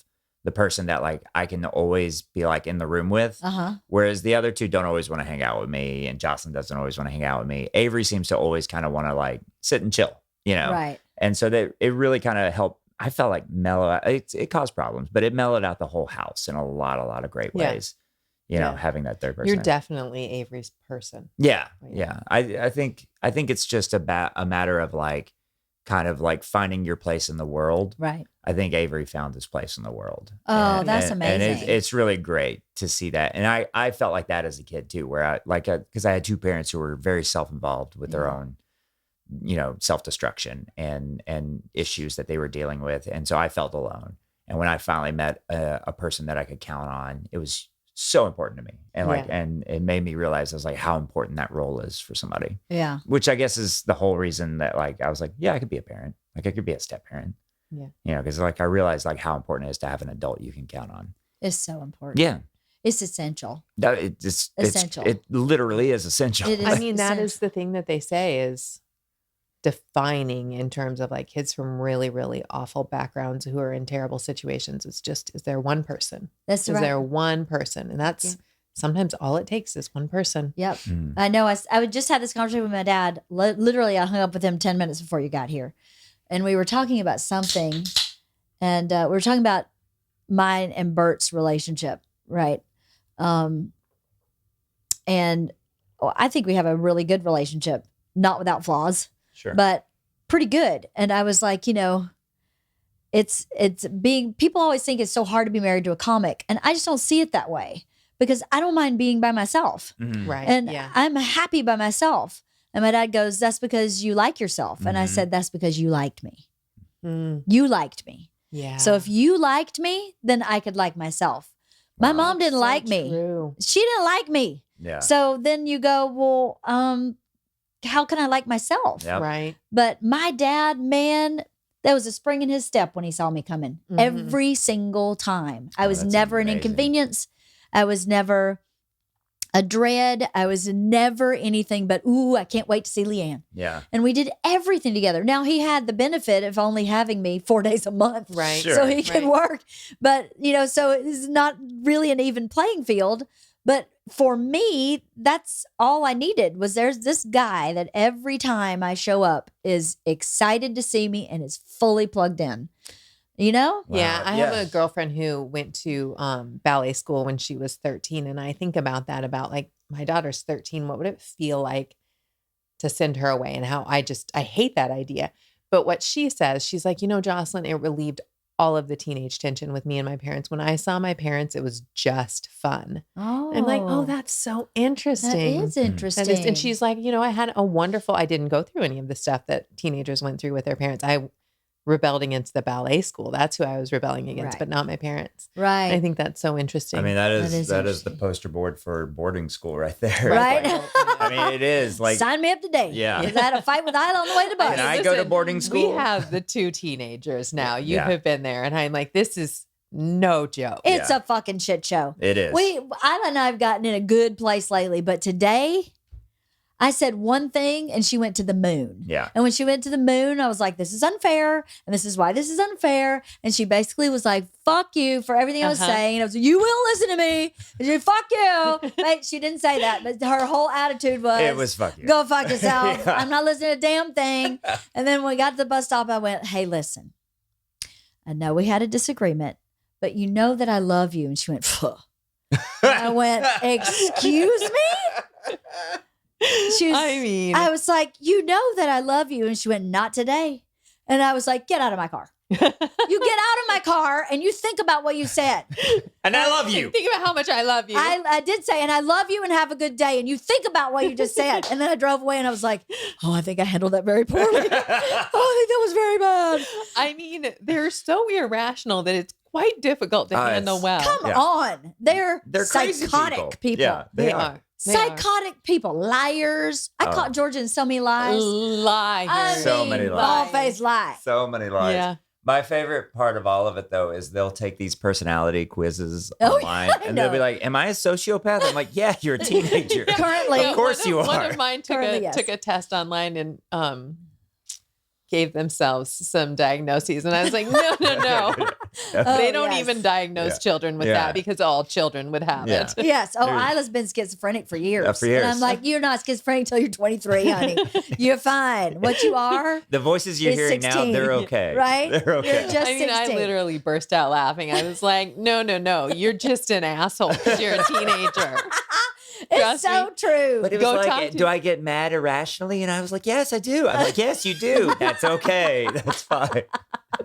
the person that like I can always be like in the room with, whereas the other two don't always want to hang out with me, and Jocelyn doesn't always want to hang out with me. Avery seems to always kind of want to like sit and chill, Right. And so that it really kind of helped. I felt like mellow. It caused problems, but it mellowed out the whole house in a lot of great ways. Having that third person. You're definitely Avery's person. Yeah. I think it's just a matter of like kind of like finding your place in the world. Right. I think Avery found his place in the world. Oh, that's amazing. And it's really great to see that. And I felt like that as a kid too, where because I had two parents who were very self-involved with their own, self-destruction and issues that they were dealing with. And so I felt alone. And when I finally met a person that I could count on, it was so important to me. And like, Yeah. and it made me realize I was like, how important that role is for somebody, Yeah. which I guess is the whole reason that like, I was like, yeah, I could be a parent. Like I could be a step parent. Yeah. You know, cause like I realized like how important it is to have an adult you can count on. It's so important. Yeah. It's essential. It's Essential. It literally is essential. It is. I mean, that essential. is the thing that they say is defining in terms of like kids from really, really awful backgrounds who are in terrible situations. It's just, is there one person? That's Is right. there one person? And that's sometimes all it takes is one person. Yep. Mm. I know. I would just had this conversation with my dad. Literally, I hung up with him 10 minutes before you got here. And we were talking about something. And we were talking about mine and Bert's relationship, right? And I think we have a really good relationship, not without flaws, Sure. but pretty good. And I was like, you know, it's being, people always think it's so hard to be married to a comic. And I just don't see it that way because I don't mind being by myself. Mhm. Right. And yeah. I'm happy by myself. And my dad goes, that's because you like yourself. And I Mhm. said, that's because you liked me. Mm, You liked me. yeah. So if you liked me, then I could like myself. My Wow. mom didn't So like me. true. She didn't like me. Yeah. So then you go, well, how can I like myself? Yep. Right. But my dad, man, there was a spring in his step when he saw me coming Mhm. every single time. I Oh, was that's never an amazing. inconvenience. I was never a dread. I was never anything but, ooh, I can't wait to see Leanne. Yeah. And we did everything together. Now he had the benefit of only having me 4 days a month. Right. Sure. So he can Right. work. But, you know, so it's not really an even playing field. But for me, that's all I needed was there's this guy that every time I show up is excited to see me and is fully plugged in. You know? Yeah, Wow. I Yeah. have a girlfriend who went to ballet school when she was 13. And I think about that, about like my daughter's 13. What would it feel like to send her away? And how I hate that idea. But what she says, she's like, you know, Jocelyn, it relieved all of the teenage tension with me and my parents. When I saw my parents, it was just fun. Oh, I'm like, oh, that's so that interesting. is Mm. interesting. That is, and she's like, you know, I had a wonderful, I didn't go through any of the stuff that teenagers went through with their parents. I rebelled against the ballet school. That's who I was rebelling against, Right. but not my parents. right. I think that's so interesting. I mean, that is the interesting. poster board for boarding school right there. Right. Like, I mean, it is like, Sign me up today. Yeah. 'Cause I had a fight with Isla on the way to the bus. Can I go to boarding We school? have the 2 teenagers now. You Yeah. have been there. And I'm like, this is no joke. It's Yeah. a fucking shit show. it is. Isla and I have gotten in a good place lately, but today I said one thing and she went to the moon. Yeah. And when she went to the moon, I was like, this is unfair. And this is why this is unfair. And she basically was like, fuck you for everything I was Uh-huh. saying. And I was like, you will listen to me. And she, fuck you. Like, she didn't say that, but her whole attitude was, It was fuck you. go fuck yourself. Yeah. I'm not listening to a damn thing. And then when we got to the bus stop, I went, hey, listen, I know we had a disagreement, but you know that I love you. And she went, phew. I went, excuse me? She was, I mean, I was like, you know that I love you. And she went, not today. And I was like, get out of my car. You get out of my car and you think about what you said. And I love you. think about how much I love you. I did say, and I love you and have a good day. And you think about what you just said. And then I drove away and I was like, oh, I think I handled that very poorly. Oh, I think that was very bad. I mean, they're so irrational that it's quite difficult to handle it's- well. Come Yeah. on. They're crazy psychotic people. Yeah, They are. They are. Psychotic people. Liars. I Oh. caught Georgia in so many lies. Liars. I So mean, many lies. bald-faced lie. So many lies. Yeah. My favorite part of all of it, though, is they'll take these personality quizzes Oh, online, yeah, I and they'll be know. like, "Am I a sociopath?" I'm like, "Yeah, you're a teenager." Currently. Of course you One are. of mine Currently, yes. took a test online and gave themselves some diagnoses. And I was like, no. Oh, They don't yes. even diagnose Yeah. children with Yeah. that because all children would have Yeah. it. Yes. Oh, There's- Isla's been schizophrenic for years. Yeah, for years. And I'm like, you're not schizophrenic until you're 23, honey. You're fine. What you are, The voices you're Is hearing now, 16, they're okay. right? They're okay. You're just I mean, 16. I literally burst out laughing. I was like, no. You're just an asshole because you're a teenager. It's Trust so me. true. But it Go was talk like, to- do I get mad irrationally? And I was like, yes, I do. I'm like, yes, you do. That's okay. That's fine.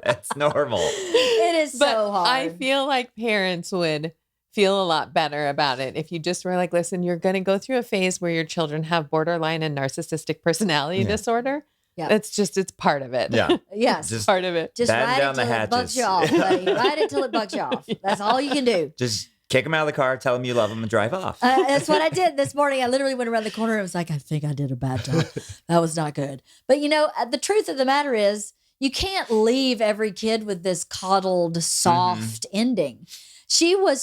That's normal. It is But so hard. I feel like parents would feel a lot better about it if you just were like, listen, you're going to go through a phase where your children have borderline and narcissistic personality Yeah. disorder. Yeah. It's part of it. Yeah. yes. Just part of it. Just batten ride down it the till it bugs hatches. you off, buddy. Ride it till it bugs you off. That's all you can do. just Kick them out of the car, tell them you love them, and drive off. That's what I did this morning. I literally went around the corner and was like, I think I did a bad job. That was not good. But the truth of the matter is, you can't leave every kid with this coddled, soft ending. She was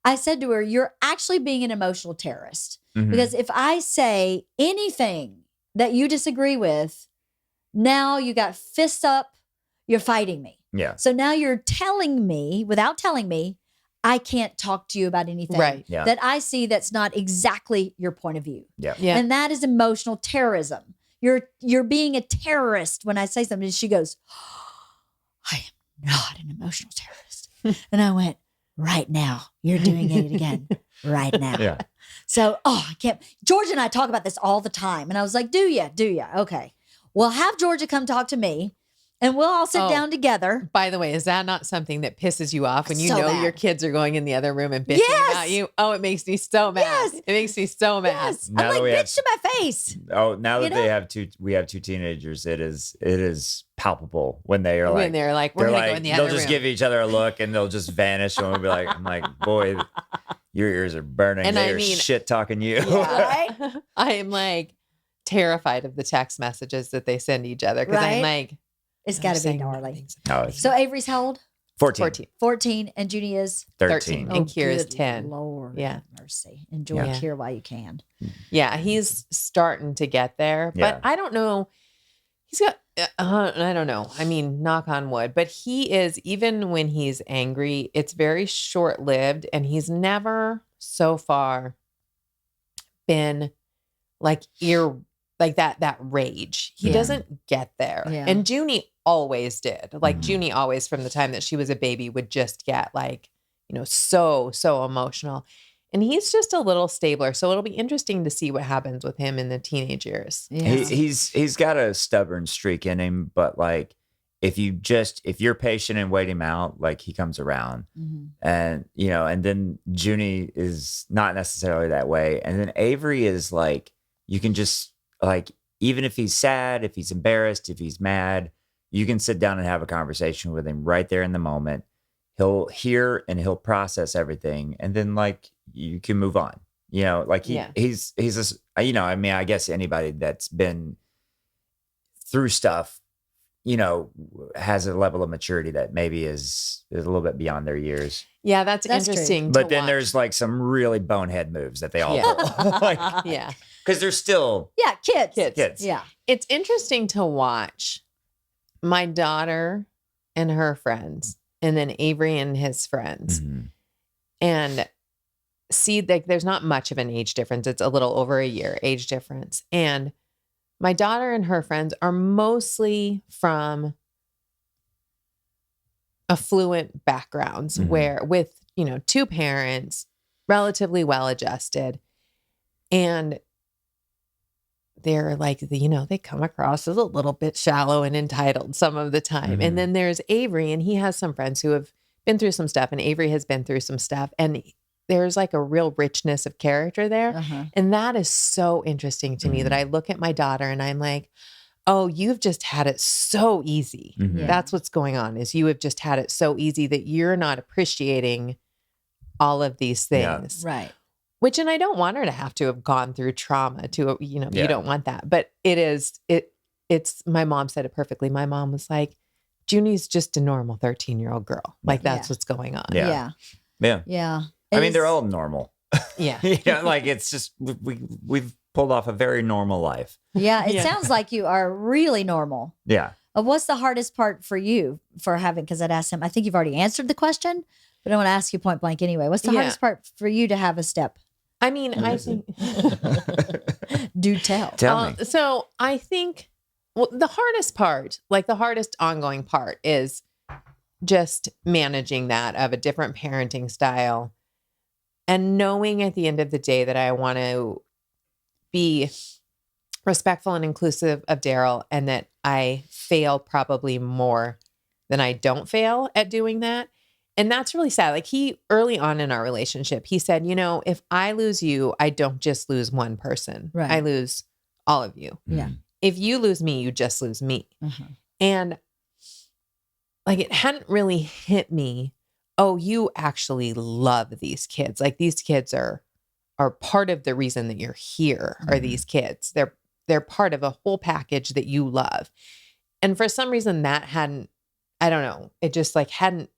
I said to her, you're actually being an emotional terrorist. Because if I say anything that you disagree with, now you got fists up, you're fighting me. Yeah. So now you're telling me, without telling me, I can't talk to you about anything that I see that's not exactly your point of view. Yeah. And that is emotional terrorism. You're being a terrorist when I say something. And she goes, I am not an emotional terrorist. And I went, right now. You're doing it again right now. Yeah. So, I can't. Georgia and I talk about this all the time. And I was like, do ya? Okay. Well, have Georgia come talk to me and we'll all sit down together. By the way, is that not something that pisses you off when you So know mad. your kids are going in the other room and bitching about you? Oh, it makes me so mad. Yes. It makes me so mad. Yes. Now I'm that like, we have- bitch to my face. Oh, now that You we have two teenagers, it is palpable when they are When they're like, we're going to go in the other they'll just room. give each other a look and they'll just vanish. And we'll be like, I'm like, boy, your ears are burning. And They're shit talking you. Right? I am like terrified of the text messages that they send each other because I'm Right? like, It's got to be gnarly. No, it's So Avery's how old? 14, 14. And Junie is? 13. And Kira's good 10. Lord Yeah. have mercy. Enjoy Yeah. Kira while you can. Yeah, he's starting to get there, but Yeah. I don't know. He's got, I don't know. I mean, knock on wood, but he is, even when he's angry, it's very short lived. And he's never so far been like that rage. He Yeah. doesn't get there. Yeah. And Junie always did. Like Junie always, from the time that she was a baby, would just get like, so emotional. And he's just a little stabler. So it'll be interesting to see what happens with him in the teenage years. Yeah. He's got a stubborn streak in him, but like if you're patient and wait him out, like he comes around. Mhm. And and then Junie is not necessarily that way. And then Avery is like, you can just like, even if he's sad, if he's embarrassed, if he's mad, you can sit down and have a conversation with him right there in the moment. He'll hear and he'll process everything. And then like you can move on, like he's just, I mean, I guess anybody that's been through stuff, has a level of maturity that maybe is a little bit beyond their years. Yeah, that's That's true. interesting. But to then watch. there's like some really bonehead moves that they all Yeah. pull. Like, yeah. because they're still Yeah, kids. kids. Yeah. It's interesting to watch my daughter and her friends, and then Avery and his friends, Mhm. and see like there's not much of an age difference. It's a little over a year age difference. And my daughter and her friends are mostly from affluent backgrounds where with, two parents, relatively well adjusted. And they're like, they come across as a little bit shallow and entitled some of the time. And then there's Avery, and he has some friends who have been through some stuff, and Avery has been through some stuff. And there's like a real richness of character there. Uh-huh. And that is so interesting to me that I look at my daughter and I'm like, oh, you've just had it so easy. Mhm. That's what's going on, is you have just had it so easy that you're not appreciating all of these Yeah. things. Right. Which, and I don't want her to have to have gone through trauma to, you Yeah. don't want that. But it's, my mom said it perfectly. My mom was like, Junie's just a normal 13-year-old girl. Like that's Yeah. what's going on. Yeah. Yeah. Yeah. Yeah. I mean, It they're is- all normal. Yeah. Like it's just we've pulled off a very normal life. Yeah. It Yeah. sounds like you are really normal. Yeah. What's the hardest part for you for having, because I'd asked him, I think you've already answered the question, but I want to ask you point blank anyway. What's the Yeah. hardest part for you to have a step? I mean, I think. Do tell. Tell me. So I think, well, the hardest part, like the hardest ongoing part, is just managing that of a different parenting style and knowing at the end of the day that I want to be respectful and inclusive of Daryl, and that I fail probably more than I don't fail at doing that. And that's really sad. Like he, early on in our relationship, he said, if I lose you, I don't just lose one person. Right. I lose all of you. Yeah. If you lose me, you just lose me. Uh-huh. And like, it hadn't really hit me oh, you actually love these kids. Like these kids are part of the reason that you're here are these kids. They're part of a whole package that you love. And for some reason that hadn't, I don't know, it just like hadn't,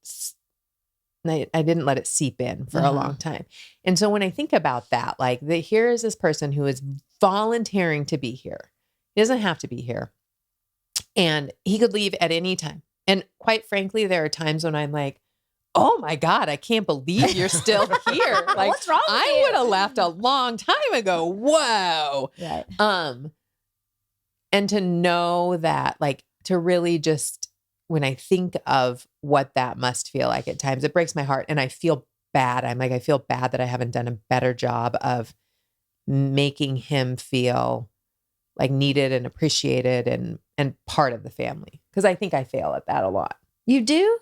I didn't let it seep in for a long time. And so when I think about that, like here is this person who is volunteering to be here. He doesn't have to be here. And he could leave at any time. And quite frankly, there are times when I'm like, oh my God, I can't believe you're still here. Like, what's wrong with I you? would have left a long time ago. Whoa. Right. And to know that, like, to really just, when I think of what that must feel like at times, it breaks my heart and I feel bad. I'm like, I feel bad that I haven't done a better job of making him feel like needed and appreciated and part of the family. Because I think I fail at that a lot. You do?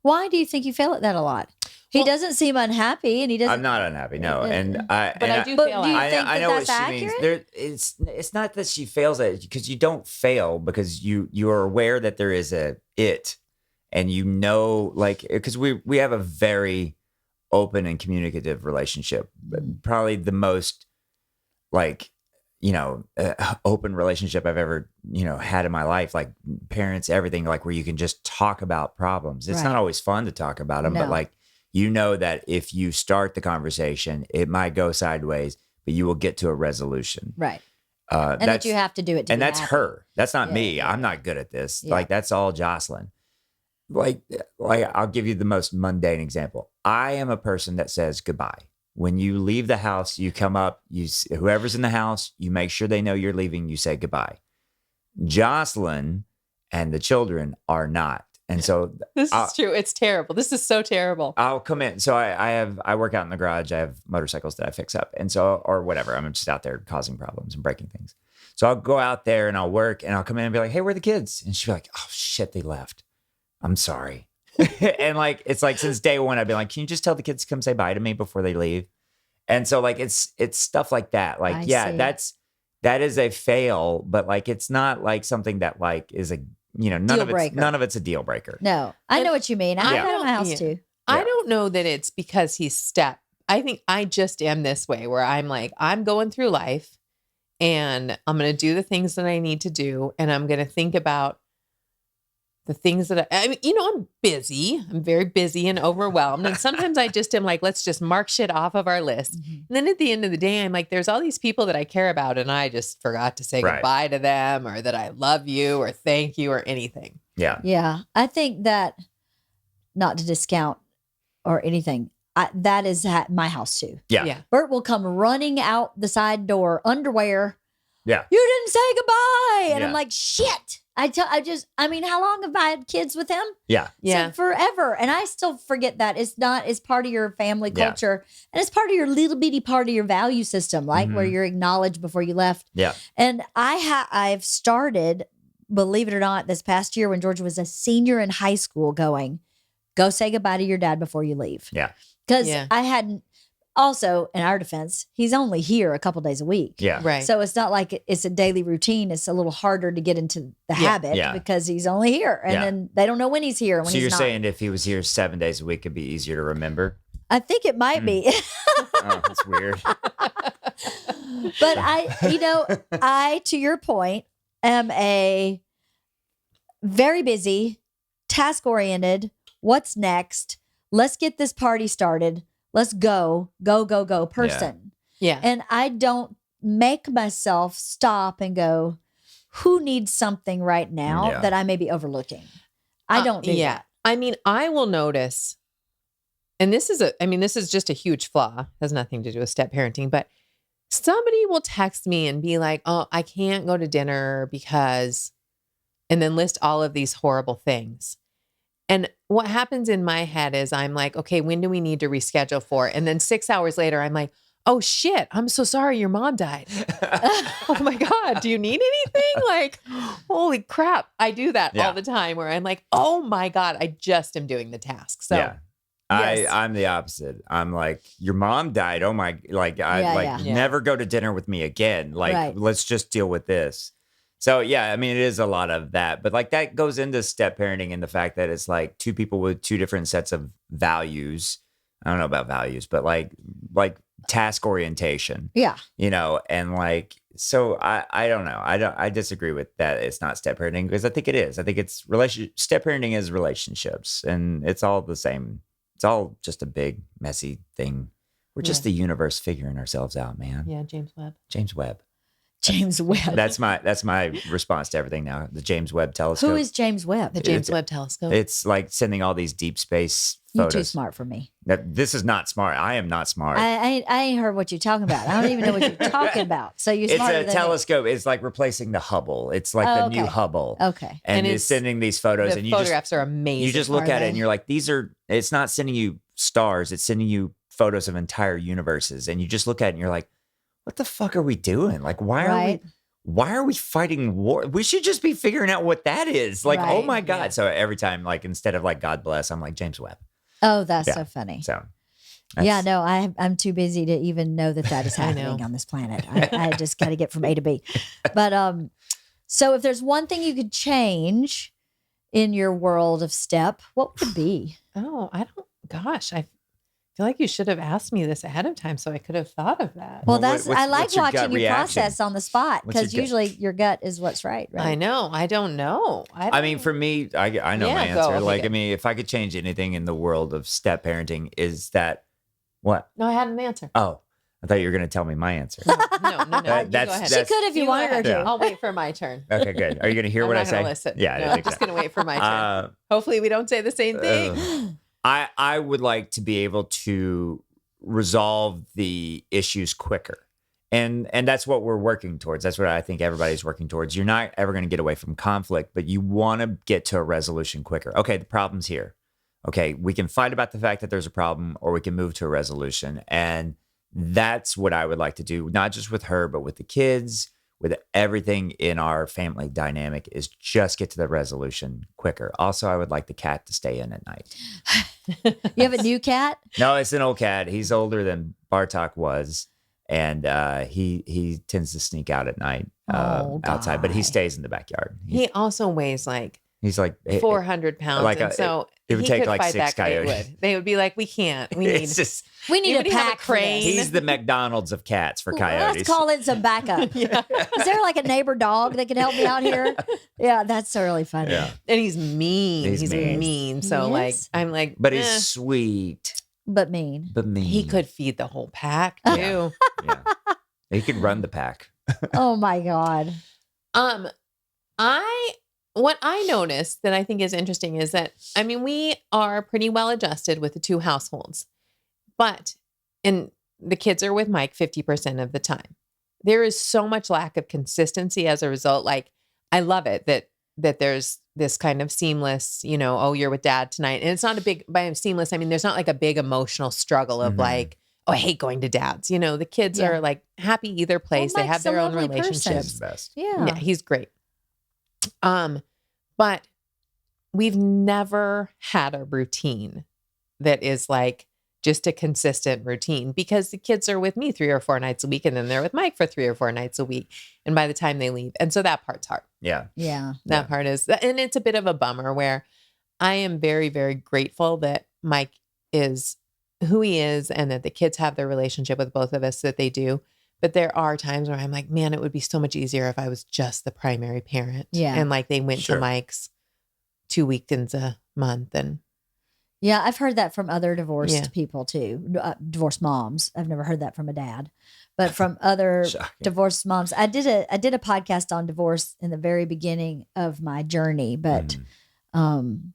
Why do you think you fail at that a lot? He doesn't seem unhappy, and he doesn't. I'm not unhappy, no. And I do but fail do you at it. think I know that's what she accurate? means. It's not that she fails at it, because you don't fail because you are aware that there is a it, and you know, like, because we have a very open and communicative relationship, probably the most like, open relationship I've ever, had in my life, like parents, everything, like where you can just talk about problems. It's not always fun to talk about them, but like, that if you start the conversation, it might go sideways, but you will get to a resolution. Right. And that you have to do it to and be that's happy. her. That's not me. Yeah. I'm not good at this. Yeah. Like that's all Jocelyn. Like I'll give you the most mundane example. I am a person that says goodbye. When you leave the house, you come up, whoever's in the house, you make sure they know you're leaving, you say goodbye. Jocelyn and the children are not. And so this is true. It's terrible. This is so terrible. I'll come in. So I work out in the garage. I have motorcycles that I fix up. And so, or whatever, I'm just out there causing problems and breaking things. So I'll go out there and I'll work and I'll come in and be like, hey, where are the kids? And she'll be like, oh shit, they left. I'm sorry. And like, it's like since day one, I've been like, can you just tell the kids to come say bye to me before they leave? And so like, it's stuff like that. Like, that is a fail, but like, it's not like something that like is a, none of it's a deal breaker. No, I know what you mean. I have it in my house too. I don't know that it's because he's I think I just am this way where I'm like, I'm going through life and I'm going to do the things that I need to do. And I'm going to think about the things that I mean, I'm busy. I'm very busy and overwhelmed. And sometimes I just am like, let's just mark shit off of our list. And then at the end of the day, I'm like, there's all these people that I care about. And I just forgot to say goodbye to them or that I love you or thank you or anything. Yeah. Yeah. I think that, not to discount or anything, that is at my house too. Yeah. Bert will come running out the side door, underwear. Yeah. You didn't say goodbye. And Yeah. I'm like, shit. I mean, how long have I had kids with him? Yeah. So forever. And I still forget that it's part of your family culture and it's part of your little bitty part of your value system, like where you're acknowledged before you left. Yeah. And I've started, believe it or not, this past year when George was a senior in high school go say goodbye to your dad before you leave. Yeah. Because I hadn't, also in our defense, he's only here a couple days a week. Yeah. Right. So it's not like it's a daily routine. It's a little harder to get into the habit because he's only here. And then they don't know when he's here. When so he's you're not. saying if he was here 7 days a week, it'd be easier to remember? I think it might be. Oh, that's weird. But I, to your point, am a very busy, task-oriented, what's next? Let's get this party started. Let's go person. Yeah. And I don't make myself stop and go, who needs something right now that I may be overlooking? I don't do that. I mean, I will notice, and this is just a huge flaw, has nothing to do with step parenting, but somebody will text me and be like, oh, I can't go to dinner because, and then list all of these horrible things. And what happens in my head is I'm like, okay, when do we need to reschedule for? And then 6 hours later, I'm like, oh shit, I'm so sorry your mom died. Oh my God, do you need anything? Like, holy crap. I do that all the time where I'm like, oh my God, I just am doing the task. So yes. I'm the opposite. I'm like, your mom died. Oh my, never go to dinner with me again. Like, let's just deal with this. So yeah, I mean, it is a lot of that, but like that goes into step parenting and the fact that it's like two people with two different sets of values. I don't know about values, but like task orientation, Yeah. and like, so I don't know. I disagree with that. It's not step parenting because I think it is. I think it's step parenting is relationships and it's all the same. It's all just a big messy thing. We're just the universe figuring ourselves out, man. Yeah, James Webb. James Webb. James Webb. That's my response to everything now. The James Webb telescope. Who is James Webb? The James Webb telescope. It's like sending all these deep space photos. You're too smart for me. This is not smart. I am not smart. I ain't heard what you're talking about. I don't even know what you're talking about. So you're smarter It's a than telescope. It's like replacing the Hubble. It's like the new Hubble. Okay. And it's sending these photos, The and photographs are amazing. You just look Are at it, they? and you're like, it's not sending you stars. It's sending you photos of entire universes, and you just look at it, and you're like, what the fuck are we doing? Like, why are we fighting war? We should just be figuring out what that is. Like, oh Right. my God. Yeah. So every time, like, instead of like, God bless, I'm like, James Webb. Oh, that's Yeah. so funny. So, Yeah, no, I'm too busy to even know that is I know. happening on this planet. I just got to get from A to B. But so if there's one thing you could change in your world of step, what would it be? Oh, I feel like you should have asked me this ahead of time so I could have thought of that. Well, Well, that's what's- I like what's your gut watching you reaction? process on the spot What's your because gut- usually your gut is what's right. I know. I don't know. I mean, for me, I know my Yeah, go. answer. I'll Like, take I it. mean, if I could change anything in the world of step parenting, is that what? No, I had an answer. Oh, I thought you were going to tell me my answer. No. That- You go that's- ahead. She could if you wanted her to. Yeah. I'll wait for my turn. Okay, good. Are you going to hear I'm what not I say? gonna listen. Yeah, I no, didn't I'm think just so. going to wait for my turn. Uh, Hopefully, we don't say the same thing. I would like to be able to resolve the issues quicker. And that's what we're working towards. That's what I think everybody's working towards. You're not ever going to get away from conflict, but you want to get to a resolution quicker. Okay, the problem's here. Okay, we can fight about the fact that there's a problem or we can move to a resolution. And that's what I would like to do, not just with her, but with the kids, with everything in our family dynamic, is just get to the resolution quicker. Also, I would like the cat to stay in at night. You have a new cat? No, it's an old cat. He's older than Bartok was. And he tends to sneak out at night outside, but he guy. stays in the backyard. He also weighs like He's like 400 pounds. like and so it would he take could like fight 6 that great coyotes. wood. They would be like, we can't. We need. It's just, We need a Anybody have a pack for this. crane? he's the McDonald's of cats for coyotes. Let's call in some backup. Is there like a neighbor dog that can help me out here? Yeah, that's really funny. Yeah. And he's mean. He's He's mean. mean. So He like, is? I'm like, But he's sweet, But mean. but mean. he could feed the whole pack too. Yeah. He could run the pack. Oh my God. What I noticed that I think is interesting is that, I mean, we are pretty well adjusted with the two households, and the kids are with Mike 50% of the time. There is so much lack of consistency as a result. Like, I love it that there's this kind of seamless, oh, you're with dad tonight. And it's not a big, by seamless, I mean, there's not like a big emotional struggle of Mhm. like, oh, I hate going to dad's. The kids Yeah. are like happy either place. They Mike's have their a own lovely person. He's relationships. the best. Yeah. Yeah, he's great. But we've never had a routine that is like just a consistent routine because the kids are with me 3 or 4 nights a week and then they're with Mike for 3 or 4 nights a week. And by the time they leave, and so that part's hard. Yeah. Yeah. That part is, and it's a bit of a bummer where I am very, very grateful that Mike is who he is and that the kids have their relationship with both of us that they do. But there are times where I'm like, man, it would be so much easier if I was just the primary parent. Yeah. And like they went Sure. to Mike's 2 weekends a month. And Yeah. I've heard that from other divorced Yeah. people too. Divorced moms. I've never heard that from a dad, but from other Shocking. divorced moms. I did a podcast on divorce in the very beginning of my journey, but Mhm.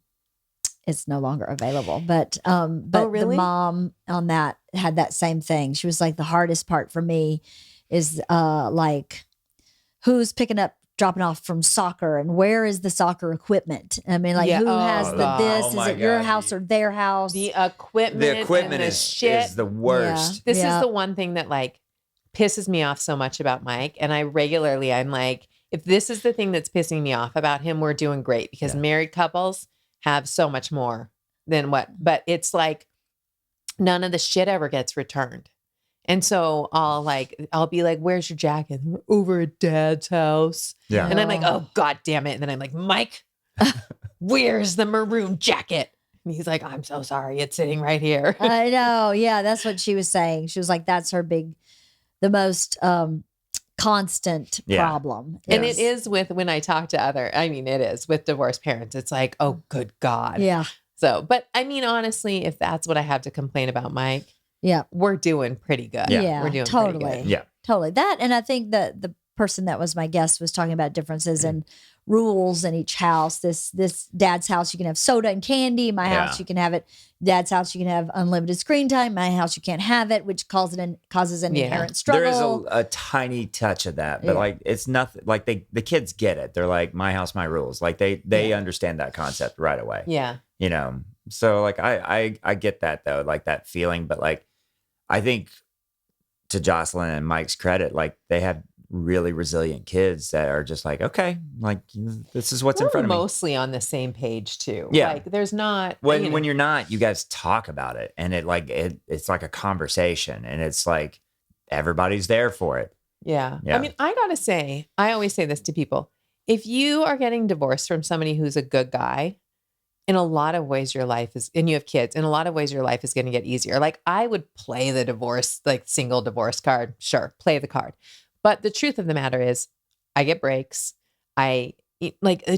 it's no longer available. But the really? mom on that had that same thing. She was like, the hardest part for me is like who's picking up, dropping off from soccer, and where is the soccer equipment? I mean, like Yeah. who Oh, has the God. this? Oh, is my it your God. house or their house? the equipment, The equipment and the is shit. the worst. This Yeah. is the one thing that like pisses me off so much about Mike. And I'm like, if this is the thing that's pissing me off about him, we're doing great because Yeah. married couples have so much more than what, but it's like none of the shit ever gets returned. And so I'll be like, where's your jacket? Over at dad's house. Yeah. And I'm like, oh, God damn it. And then I'm like, Mike, where's the maroon jacket? And he's like, I'm so sorry. It's sitting right here. I know. Yeah, that's what she was saying. She was like, that's the most constant Yeah. problem. And it is when I talk to it is with divorced parents. It's like, oh, good God. Yeah. So, but I mean, honestly, if that's what I have to complain about, Mike, Yeah. we're doing pretty good. Yeah. We're doing totally. pretty good. Yeah. Totally. That, and I think that the person that was my guest was talking about differences in rules in each house. This dad's house, you can have soda and candy. My house, you can have it. Dad's house, you can have unlimited screen time. My house, you can't have it, which causes an inherent struggle. There is a tiny touch of that, but like it's nothing. Like the kids get it. They're like, my house, my rules. Like they understand that concept right away. Yeah. You know. So like I get that though, like that feeling. But like I think to Jocelyn and Mike's credit, like they have really resilient kids that are just like, okay, like this is what's in front of me. Mostly on the same page too. Yeah. Like there's not when you're not, you guys talk about it, and it's like a conversation, and it's like everybody's there for it. Yeah. Yeah. I mean, I gotta say, I always say this to people. If you are getting divorced from somebody who's a good guy, in a lot of ways your life is, and you have kids, in a lot of ways your life is going to get easier. Like I would play the divorce, like single divorce card. Sure. Play the card. But the truth of the matter is I get breaks.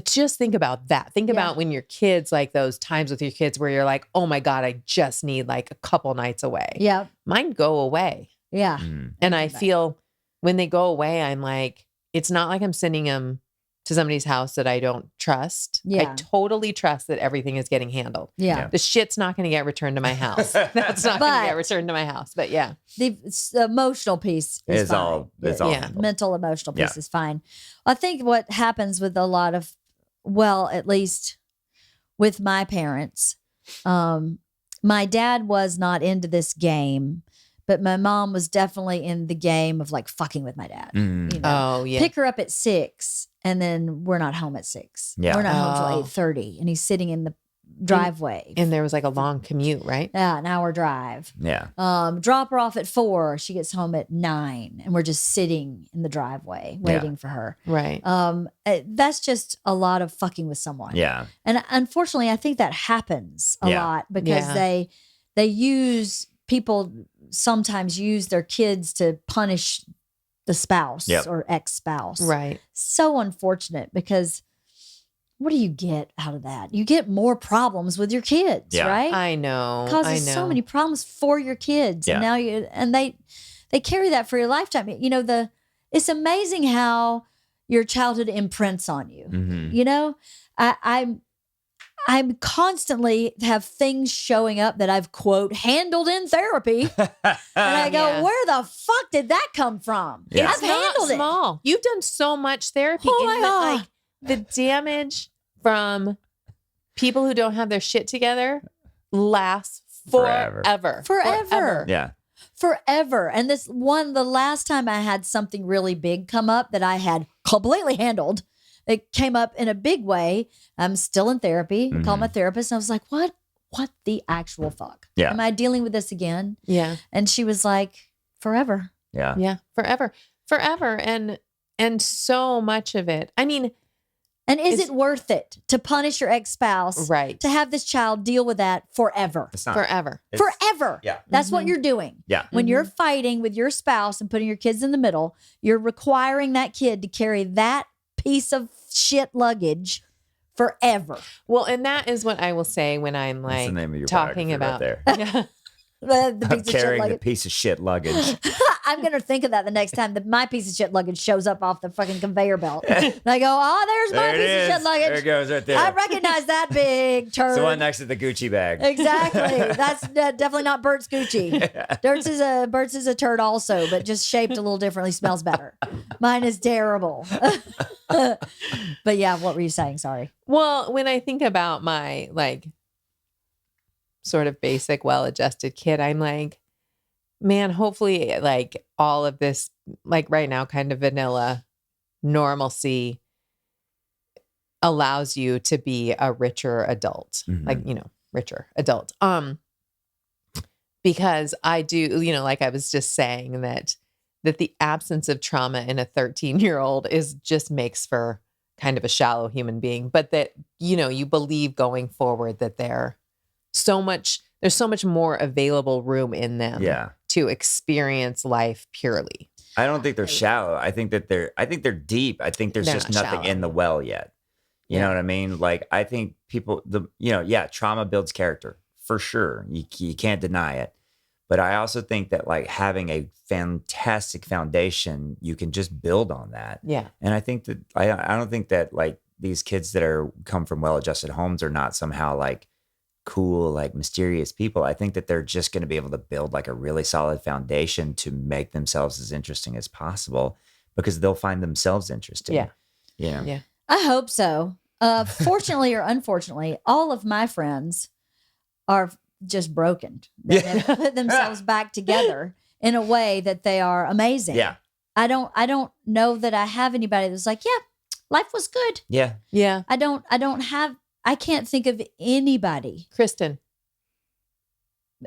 Just think about that. Think about when your kids, like those times with your kids where you're like, oh my God, I just need like a couple nights away. Yeah. Mine go away. Yeah. And I feel when they go away, I'm like, it's not like I'm sending them to somebody's house that I don't trust. Yeah. I totally trust that everything is getting handled. Yeah. The shit's not going to get returned to my house. That's not going to get returned to my house. But yeah. The emotional piece is It's fine. all handled. Mental, emotional piece is fine. I think what happens with a lot of, well, at least with my parents, my dad was not into this game, but my mom was definitely in the game of like fucking with my dad. Mm. You know? Oh, yeah. Pick her up at 6 and then we're not home at 6. Yeah. We're not home Oh. till 8:30 and he's sitting in the driveway. And there was like a long commute, right? Yeah, an hour drive. Yeah. Drop her off at 4. She gets home at 9 and we're just sitting in the driveway waiting for her. Right. That's just a lot of fucking with someone. Yeah. And unfortunately, I think that happens a lot because people sometimes use their kids to punish the spouse or ex-spouse. Right. So unfortunate because what do you get out of that? You get more problems with your kids, right? I know. Causes so many problems for your kids. And now they carry that for your lifetime. You know, it's amazing how your childhood imprints on you. Mm-hmm. You know, I'm constantly have things showing up that I've quote handled in therapy. And I go, where the fuck did that come from? Yeah. It's I've not handled small. You've done so much therapy. Oh my God. Like the damage from people who don't have their shit together lasts forever. Forever. Yeah. Forever. And the last time I had something really big come up that I had completely handled, it came up in a big way. I'm still in therapy. I called my therapist and I was like, what the actual fuck? Yeah. Am I dealing with this again? Yeah. And she was like, forever. Yeah. Yeah. Forever. And so much of it. I mean, and is it worth it to punish your ex-spouse? Right. To have this child deal with that forever? It's not. Forever. Forever. Yeah. That's what you're doing. Yeah. When you're fighting with your spouse and putting your kids in the middle, you're requiring that kid to carry that piece of shit luggage forever. Well, and that is what I will say when I'm That's like the name of your talking biography about right there. The I'm piece of shit carrying the luggage. piece of shit luggage. I'm going to think of that the next time that my piece of shit luggage shows up off the fucking conveyor belt. And I go, oh, there's my There it piece of is. shit luggage. There it goes right there. I recognize that big turd. It's the one next to the Gucci bag. Exactly. That's definitely not Bert's Gucci. Bert's is a turd also, but just shaped a little differently, smells better. Mine is terrible. But yeah, what were you saying? Sorry. Well, when I think about my like sort of basic, well-adjusted kid, I'm like, man, hopefully like all of this, like right now, kind of vanilla normalcy allows you to be a richer adult, like, richer adult. because I do, like I was just saying that the absence of trauma in a 13-year-old is just makes for kind of a shallow human being, but that, you believe going forward that there's so much more available room in them to experience life purely. I don't think they're shallow. I think they're deep. I think there's They're just not nothing shallow. in the well yet. You know what I mean? Like, I think people, trauma builds character for sure. You can't deny it. But I also think that like having a fantastic foundation, you can just build on that. Yeah. And I think that I don't think that like these kids that come from well-adjusted homes are not somehow like cool, like mysterious people. I think that they're just going to be able to build like a really solid foundation to make themselves as interesting as possible because they'll find themselves interesting. Yeah. Yeah. I hope so. Fortunately or unfortunately, all of my friends are just broken. They have put themselves back together in a way that they are amazing. Yeah. I don't know that I have anybody that's like, yeah, life was good. Yeah. Yeah. I can't think of anybody. Kristen.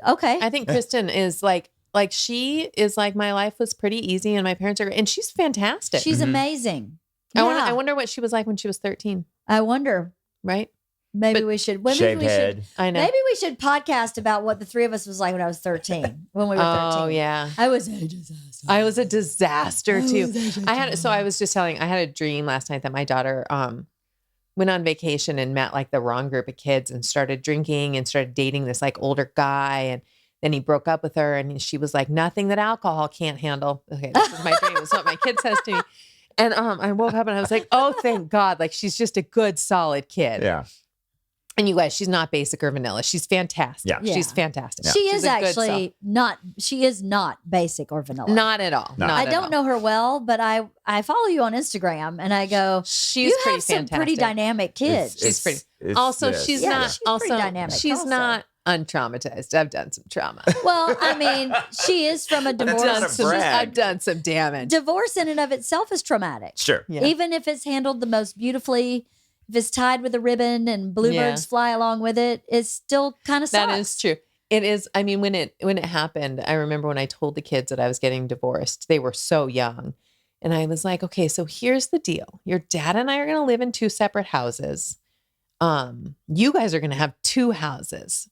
Okay. I think Kristen is like she is like, my life was pretty easy and my parents are, and she's fantastic. She's amazing. I wonder what she was like when she was 13. I wonder. Right? Maybe we should. Shaved head. I know. Maybe we should podcast about what the three of us was like when I was 13. When we were 13. Oh yeah. I was a disaster. I was a disaster too. I was just telling, I had a dream last night that my daughter went on vacation and met like the wrong group of kids and started drinking and started dating this like older guy. And then he broke up with her and she was like, nothing that alcohol can't handle. Okay, this is my dream. It's what my kid says to me. And I woke up and I was like, oh, thank God. Like she's just a good, solid kid. Yeah. And you guys, she's not basic or vanilla. She's fantastic. Yeah. She's fantastic. She She's is a good actually not. She is not basic or vanilla. Not at all. No. Not I at don't all. know her well, but I follow you on Instagram, and I go, She's you pretty have some fantastic. pretty dynamic kids. She's pretty. Also, this. she's Yeah, not. she's pretty also, dynamic she's also. not untraumatized. I've done some trauma. Well, I mean, she is from a That's divorce. not a brag. I've done some damage. Divorce in and of itself is traumatic. Sure. Yeah. Even if it's handled the most beautifully, if it's tied with a ribbon and bluebirds fly along with it, it's still kind of sucks. That is true. It is. I mean, when it happened, I remember when I told the kids that I was getting divorced, they were so young. And I was like, okay, so here's the deal. Your dad and I are going to live in 2 separate houses. You guys are going to have 2 houses.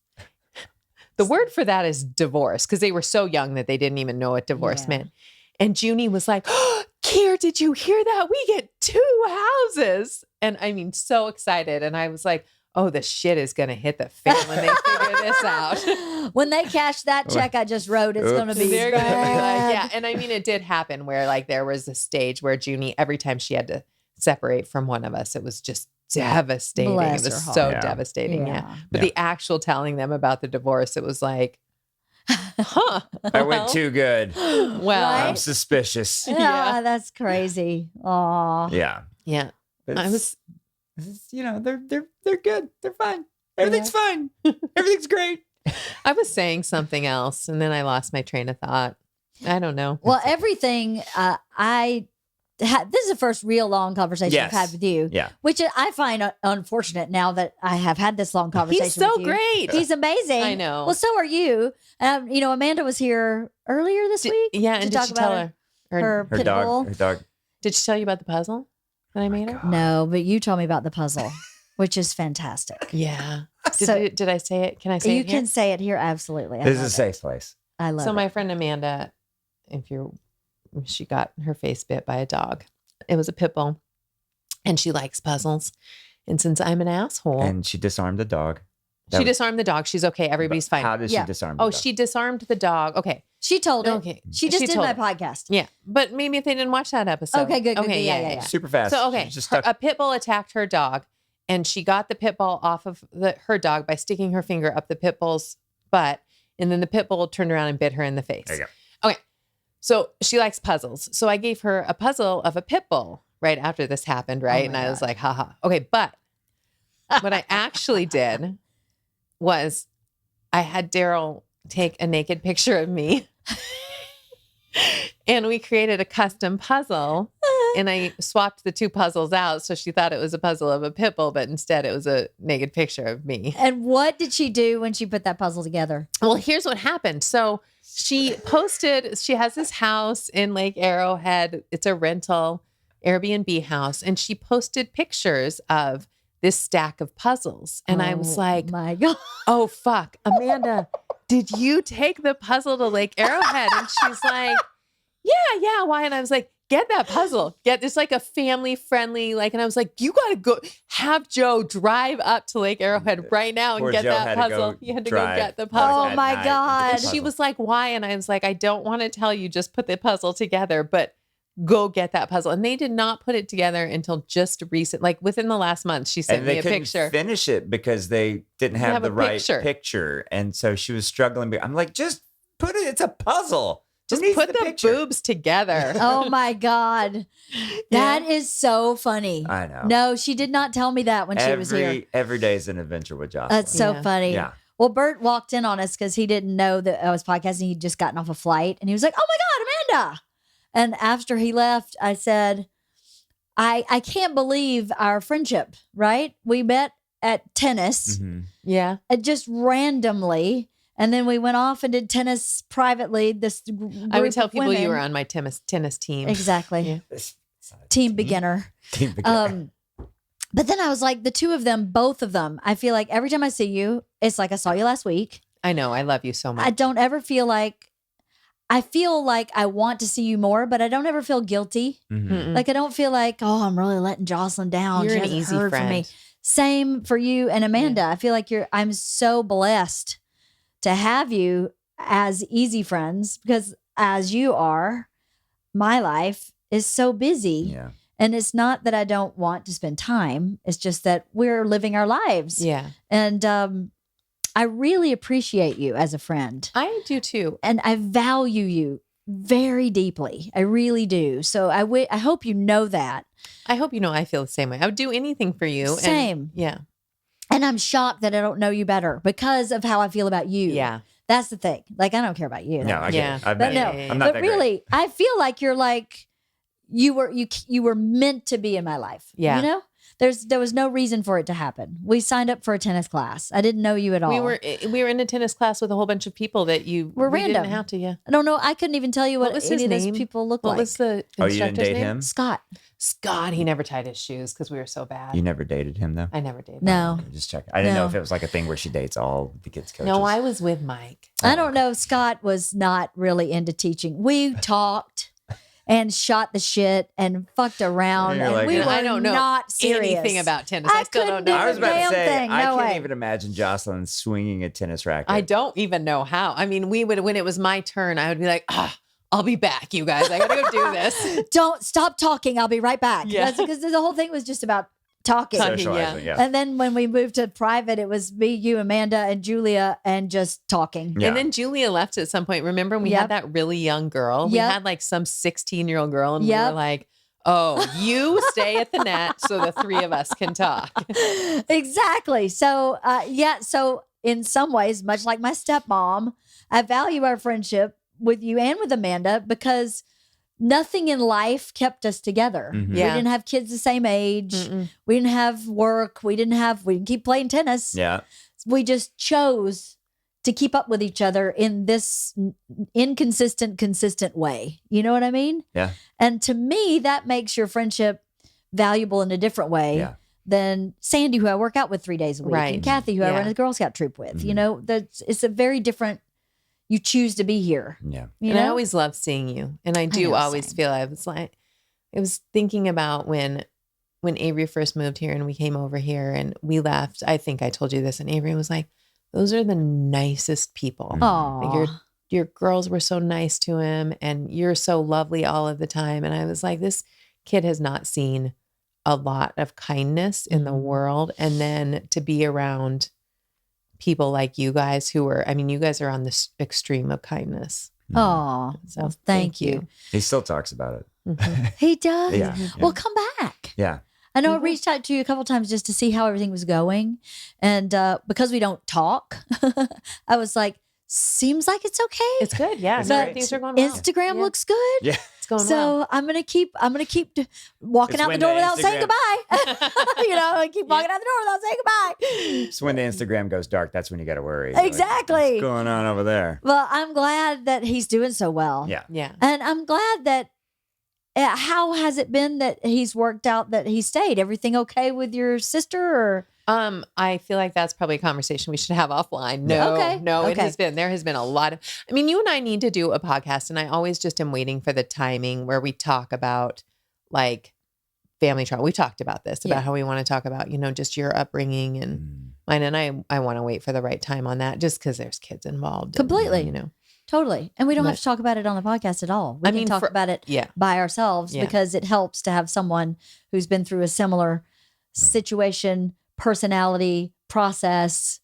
The word for that is divorce, because they were so young that they didn't even know what divorce meant. And Junie was like, oh, Kier, did you hear that? We get 2 houses. And I mean, so excited. And I was like, oh, the shit is going to hit the fan when they figure this out. When they cash that check I just wrote, it's going to be They're going to be like, bad. yeah. And I mean, it did happen where like there was a stage where Junie, every time she had to separate from one of us, it was just devastating. Bless it was her so heart. Yeah. devastating. Yeah. Yeah. But the actual telling them about the divorce, it was like, huh. I went too good. Well, Right? I'm suspicious. Yeah, that's crazy. Aw. Yeah. yeah. I was, they're good. They're fine. Everything's fine. Everything's great. I was saying something else and then I lost my train of thought. I don't know. Well, everything this is the first real long conversation Yes. I've had with you, Yeah. which I find unfortunate now that I have had this long conversation. He's so with you. great. He's amazing. I know. Well, so are you. Amanda was here earlier this week. Yeah. And to did talk she about tell her? her Her pit bull. dog. Did she tell you about the puzzle that I made her? No, but you told me about the puzzle, which is fantastic. Yeah. So- Did I say it? Can I say You it here? can say it here. Absolutely. I This is love a it. safe place. I love So it. my friend Amanda, she got her face bit by a dog. It was a pit bull, and she likes puzzles. And since I'm an asshole, And she disarmed the dog. she disarmed the dog. She's okay. Everybody's fine. How did Yeah. she disarm the Oh, dog? she disarmed the dog. Okay. She told it. Okay. She just did told my it. podcast. Yeah. But maybe if they didn't watch that episode. Okay, good, Okay. yeah. Super fast. So, okay. She just stuck. A pit bull attacked her dog, and she got the pit bull off of her dog by sticking her finger up the pit bull's butt. And then the pit bull turned around and bit her in the face. There you Okay. So she likes puzzles. So I gave her a puzzle of a pit bull right after this happened, right? Oh And my I was God. like, haha. Okay. But what I actually did was I had Daryl take a naked picture of me and we created a custom puzzle And I swapped the 2 puzzles out. So she thought it was a puzzle of a pit bull, but instead it was a naked picture of me. And what did she do when she put that puzzle together? Well, here's what happened. So she has this house in Lake Arrowhead. It's a rental Airbnb house. And she posted pictures of this stack of puzzles. And I was like, my God. oh, fuck. Amanda, did you take the puzzle to Lake Arrowhead? And she's like, yeah. Why? And I was like, get that puzzle. Get this like a family friendly, like, and I was like, you got to go have Joe drive up to Lake Arrowhead right now and Poor get Joe that had to puzzle. go You had to go drive get the like puzzle. Oh my at night God. to And get the she was puzzle. like, why? And I was like, I don't want to tell you, just put the puzzle together, but go get that puzzle. And they did not put it together until just recent, like within the last month. She sent and me they a couldn't picture. finish it because they didn't have have a the right picture. picture. And so she was struggling. I'm like, just put it. It's a puzzle. Who Just needs put the picture? boobs together. Oh my God. That is so funny. I know. No, she did not tell me that when she was here. Every day is an adventure with Jocelyn. That's so Yeah. funny. Yeah. Well, Bert walked in on us because he didn't know that I was podcasting. He'd just gotten off a flight and he was like, oh my God, Amanda. And after he left, I said, I can't believe our friendship, right? We met at tennis Mhm. Yeah. just randomly. And then we went off and did tennis privately. This I would tell people you were on my tennis team. Exactly. Yeah. It's not a Team beginner. Team beginner. But then I was like, the two of them, both of them, I feel like every time I see you, it's like I saw you last week. I know. I love you so much. I don't ever feel like, I feel like I want to see you more, but I don't ever feel guilty. Mhm. Mm-mm. Like I don't feel like, oh, I'm really letting Jocelyn down. You're She an hasn't easy heard from me. friend. Same for you and Amanda. I feel like I'm so blessed to have you as easy friends because as you are, my life is so busy. Yeah. And it's not that I don't want to spend time. It's just that we're living our lives. Yeah. And I really appreciate you as a friend. I do too. And I value you very deeply. I really do. So I hope you know that. I hope you know I feel the same way. I would do anything for you. Same. Yeah. And I'm shocked that I don't know you better because of how I feel about you. Yeah. That's the thing. Like, I don't care about you. No, I Yeah. get it. I've But met no, you. I'm not but that really, I feel like you're like, you were meant to be in my life. Yeah. You know? There was no reason for it to happen. We signed up for a tennis class. I didn't know you at all. We were in a tennis class with a whole bunch of people that we random. didn't have to. Yeah. I don't know. I couldn't even tell you what was any his of those name? people look What like. was the Oh, you didn't instructor's date name? him? Scott. Scott. He never tied his shoes because we were so bad. You never dated him though? I never did. No. Just check. I didn't know No. if it was like a thing where she dates all the kids' coaches. No, I was with Mike. I don't know. Scott was not really into teaching. We talked and shot the shit and fucked around. You're And like, we were I don't know not serious. anything about tennis. I I still don't couldn't know. I was about Damn to say, thing, I no can't way. even imagine Jocelyn swinging a tennis racket. I don't even know how. I mean, we would, when it was my turn, I would be like, I'll be back, you guys. I gotta go do this. Don't stop talking. I'll be right back. Yeah. That's because the whole thing was just about talking. Talking. Socializing, yeah. And then when we moved to private, it was me, you, Amanda, and Julia, and just talking. Yeah. And then Julia left at some point. Remember, we Yep. had that really young girl. We Yep. had like some 16-year-old girl, and we Yep. were like, oh, you stay at the net so the three of us can talk. Exactly. So, so in some ways, much like my stepmom, I value our friendship with you and with Amanda because nothing in life kept us together. Mhm. Yeah. We didn't have kids the same age. Mm-mm. We didn't have work. We didn't keep playing tennis. Yeah. We just chose to keep up with each other in this inconsistent, consistent way. You know what I mean? Yeah. And to me, that makes your friendship valuable in a different way Yeah. than Sandy, who I work out with 3 days a week, Right. and Kathy, who I Yeah. run a Girl Scout troop with. You Mhm. know, it's a very different. You choose to be here. Yeah. You And I know? always love seeing you. And I do know, always same. feel I was thinking about when Avery first moved here and we came over here and we left. I think I told you this, and Avery was like, those are the nicest people. Mhm. Like Aw. your girls were so nice to him and you're so lovely all of the time. And I was like, this kid has not seen a lot of kindness in the Mhm. world. And then to be around people like you guys you guys are on this extreme of kindness. Oh, So well, thank you. He still talks about it. Mhm. He does. Yeah. Well, come back. Yeah. I know I Mhm. reached out to you a couple times just to see how everything was going. And because we don't talk, I was like, seems like it's okay. It's good. Yeah. It's No, great. things are going well. Instagram Yeah. looks good. Yeah. going So well. I'm gonna keep walking It's out the when door the without saying Instagram- goodbye. Keep walking out the door without saying goodbye. So when the Instagram goes dark, that's when you got to worry. Exactly. What's going on over there? Well, I'm glad that he's doing so well. Yeah. Yeah. And I'm glad that. How has it been that he's worked out that he stayed? Everything okay with your sister? Or I feel like that's probably a conversation we should have offline. Okay. It Okay. has been, there has been a lot of, I mean, you and I need to do a podcast, and I always just am waiting for the timing where we talk about like family trauma. We talked about this, about how we want to talk about, just your upbringing and mine. And I want to wait for the right time on that, just because there's kids involved. Completely. And, totally. And we don't have But- to talk about it on the podcast at all. We can talk about it by ourselves because it helps to have someone who's been through a similar situation, personality, process.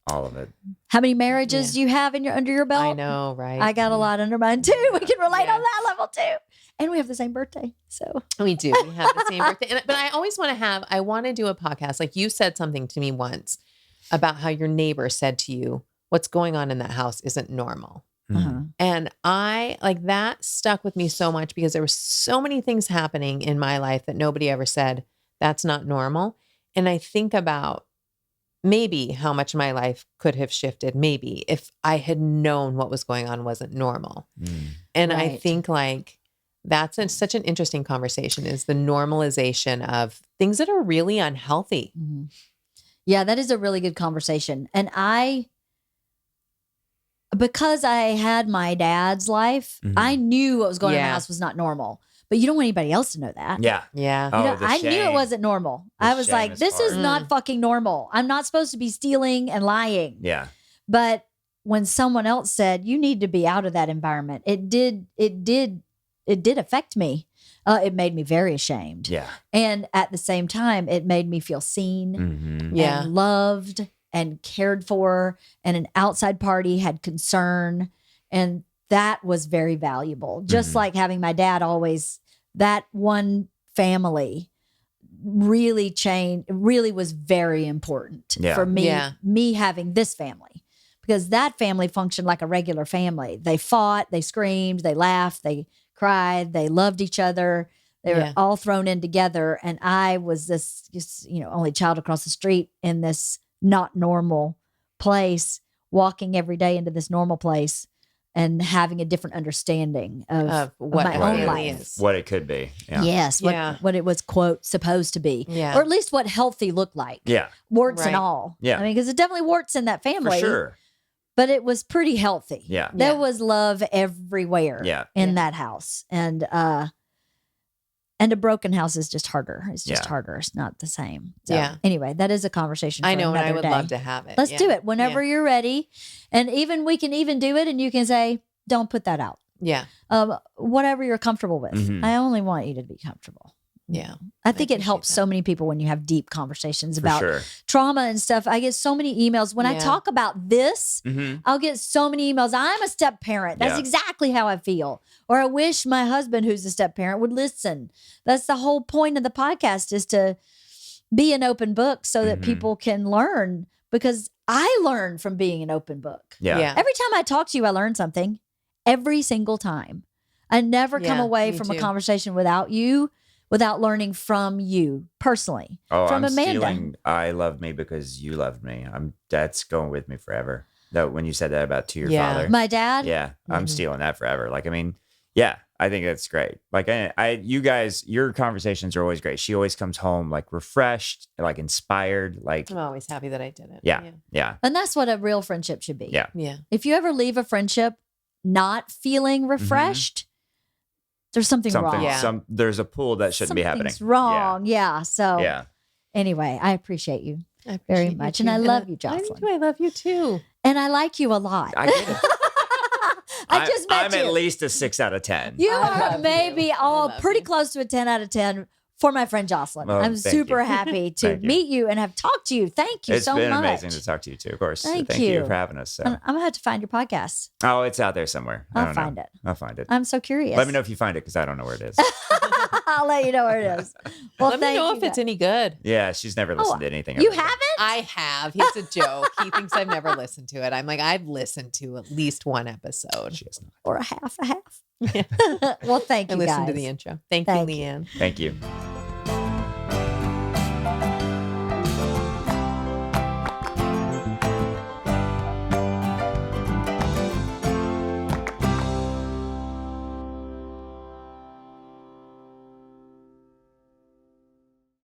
All of it. How many marriages do you have under your belt? I know, right? I got a lot under mine too. We can relate on that level too. And we have the same birthday. So we do. We have the same birthday. But I always I want to do a podcast. Like you said something to me once about how your neighbor said to you, what's going on in that house isn't normal. And I like that stuck with me so much because there were so many things happening in my life that nobody ever said that's not normal. And I think about maybe how much my life could have shifted, maybe if I had known what was going on wasn't normal. And I think like that's such an interesting conversation, is the normalization of things that are really unhealthy. Yeah, that is a really good conversation. And because I had my dad's life, I knew what was going on in the house was not normal. But you don't want anybody else to know that. Yeah. Yeah. I knew it wasn't normal. I was like, this is not fucking normal. I'm not supposed to be stealing and lying. Yeah. But when someone else said, you need to be out of that environment, it did affect me. It made me very ashamed. Yeah. And at the same time, it made me feel seen and loved and cared for, and an outside party had concern. And that was very valuable. Just like having my dad always, that one family really was very important for me, me having this family, because that family functioned like a regular family. They fought, they screamed, they laughed, they cried, they loved each other. They were all thrown in together. And I was this only child across the street in this not normal place, walking every day into this normal place and having a different understanding of my own life. What it could be. Yeah. Yes. What it was, quote, supposed to be. Yeah. Or at least what healthy looked like. Yeah. Warts and all. Yeah. I mean, because it definitely warts in that family. For sure. But it was pretty healthy. Yeah. There was love everywhere in that house. And a broken house is just harder. It's just harder. It's not the same. So, anyway, that is a conversation for I know, and I another would day. love to have it. Let's do it whenever you're ready. And we can even do it and you can say, don't put that out. Yeah. Whatever you're comfortable with. I only want you to be comfortable. Yeah. I think it helps so many people when you have deep conversations about sure. trauma and stuff. I get so many emails. When I talk about this, I'll get so many emails. I'm a step parent. That's exactly how I feel. Or I wish my husband, who's a step parent, would listen. That's the whole point of the podcast, is to be an open book so that people can learn, because I learn from being an open book. Yeah. Every time I talk to you, I learn something. Every single time. I never come away from a conversation without learning from you personally. Oh, from I'm Amanda. stealing I love me because you loved me. That's going with me forever. That when you said that about your father. My dad? Yeah. I'm stealing that forever. Like, I mean, yeah, I think that's great. Like you guys, your conversations are always great. She always comes home like refreshed, like inspired. Like, I'm always happy that I did it. Yeah. And that's what a real friendship should be. Yeah. Yeah. If you ever leave a friendship not feeling refreshed, there's something wrong. Yeah. There's a pull that shouldn't be happening. Something's wrong. Yeah. So Yeah. anyway, I appreciate you I appreciate very you much. too. And I love you, Jocelyn. I love you too. And I like you a lot. I get it. I just met I'm you. at least a 6 out of 10. You I are love maybe you. all I love pretty you. close to a 10 out of 10 for my friend Jocelyn. Oh, I'm thank super you. happy to Thank you. meet you and have talked to you. Thank you It's so been much. amazing to talk to you too, of course. Thank you you. for having us. So. I'm going to have to find your podcast. Oh, it's out there somewhere. I I'll don't find know. it. I'll find it. I'm so curious. Let me know if you find it, because I don't know where it is. I'll let you know where it is. Well, Let me thank know you if it's guys. any good. Yeah, she's never listened to anything. You I've ever done. haven't? I have. It's a joke. He thinks I've never listened to it. I'm like, I've listened to at least one episode. She has not. Or a half. Yeah. Well, thank I you listened guys. to the intro. Thank Thank you, you. Leanne. Thank you.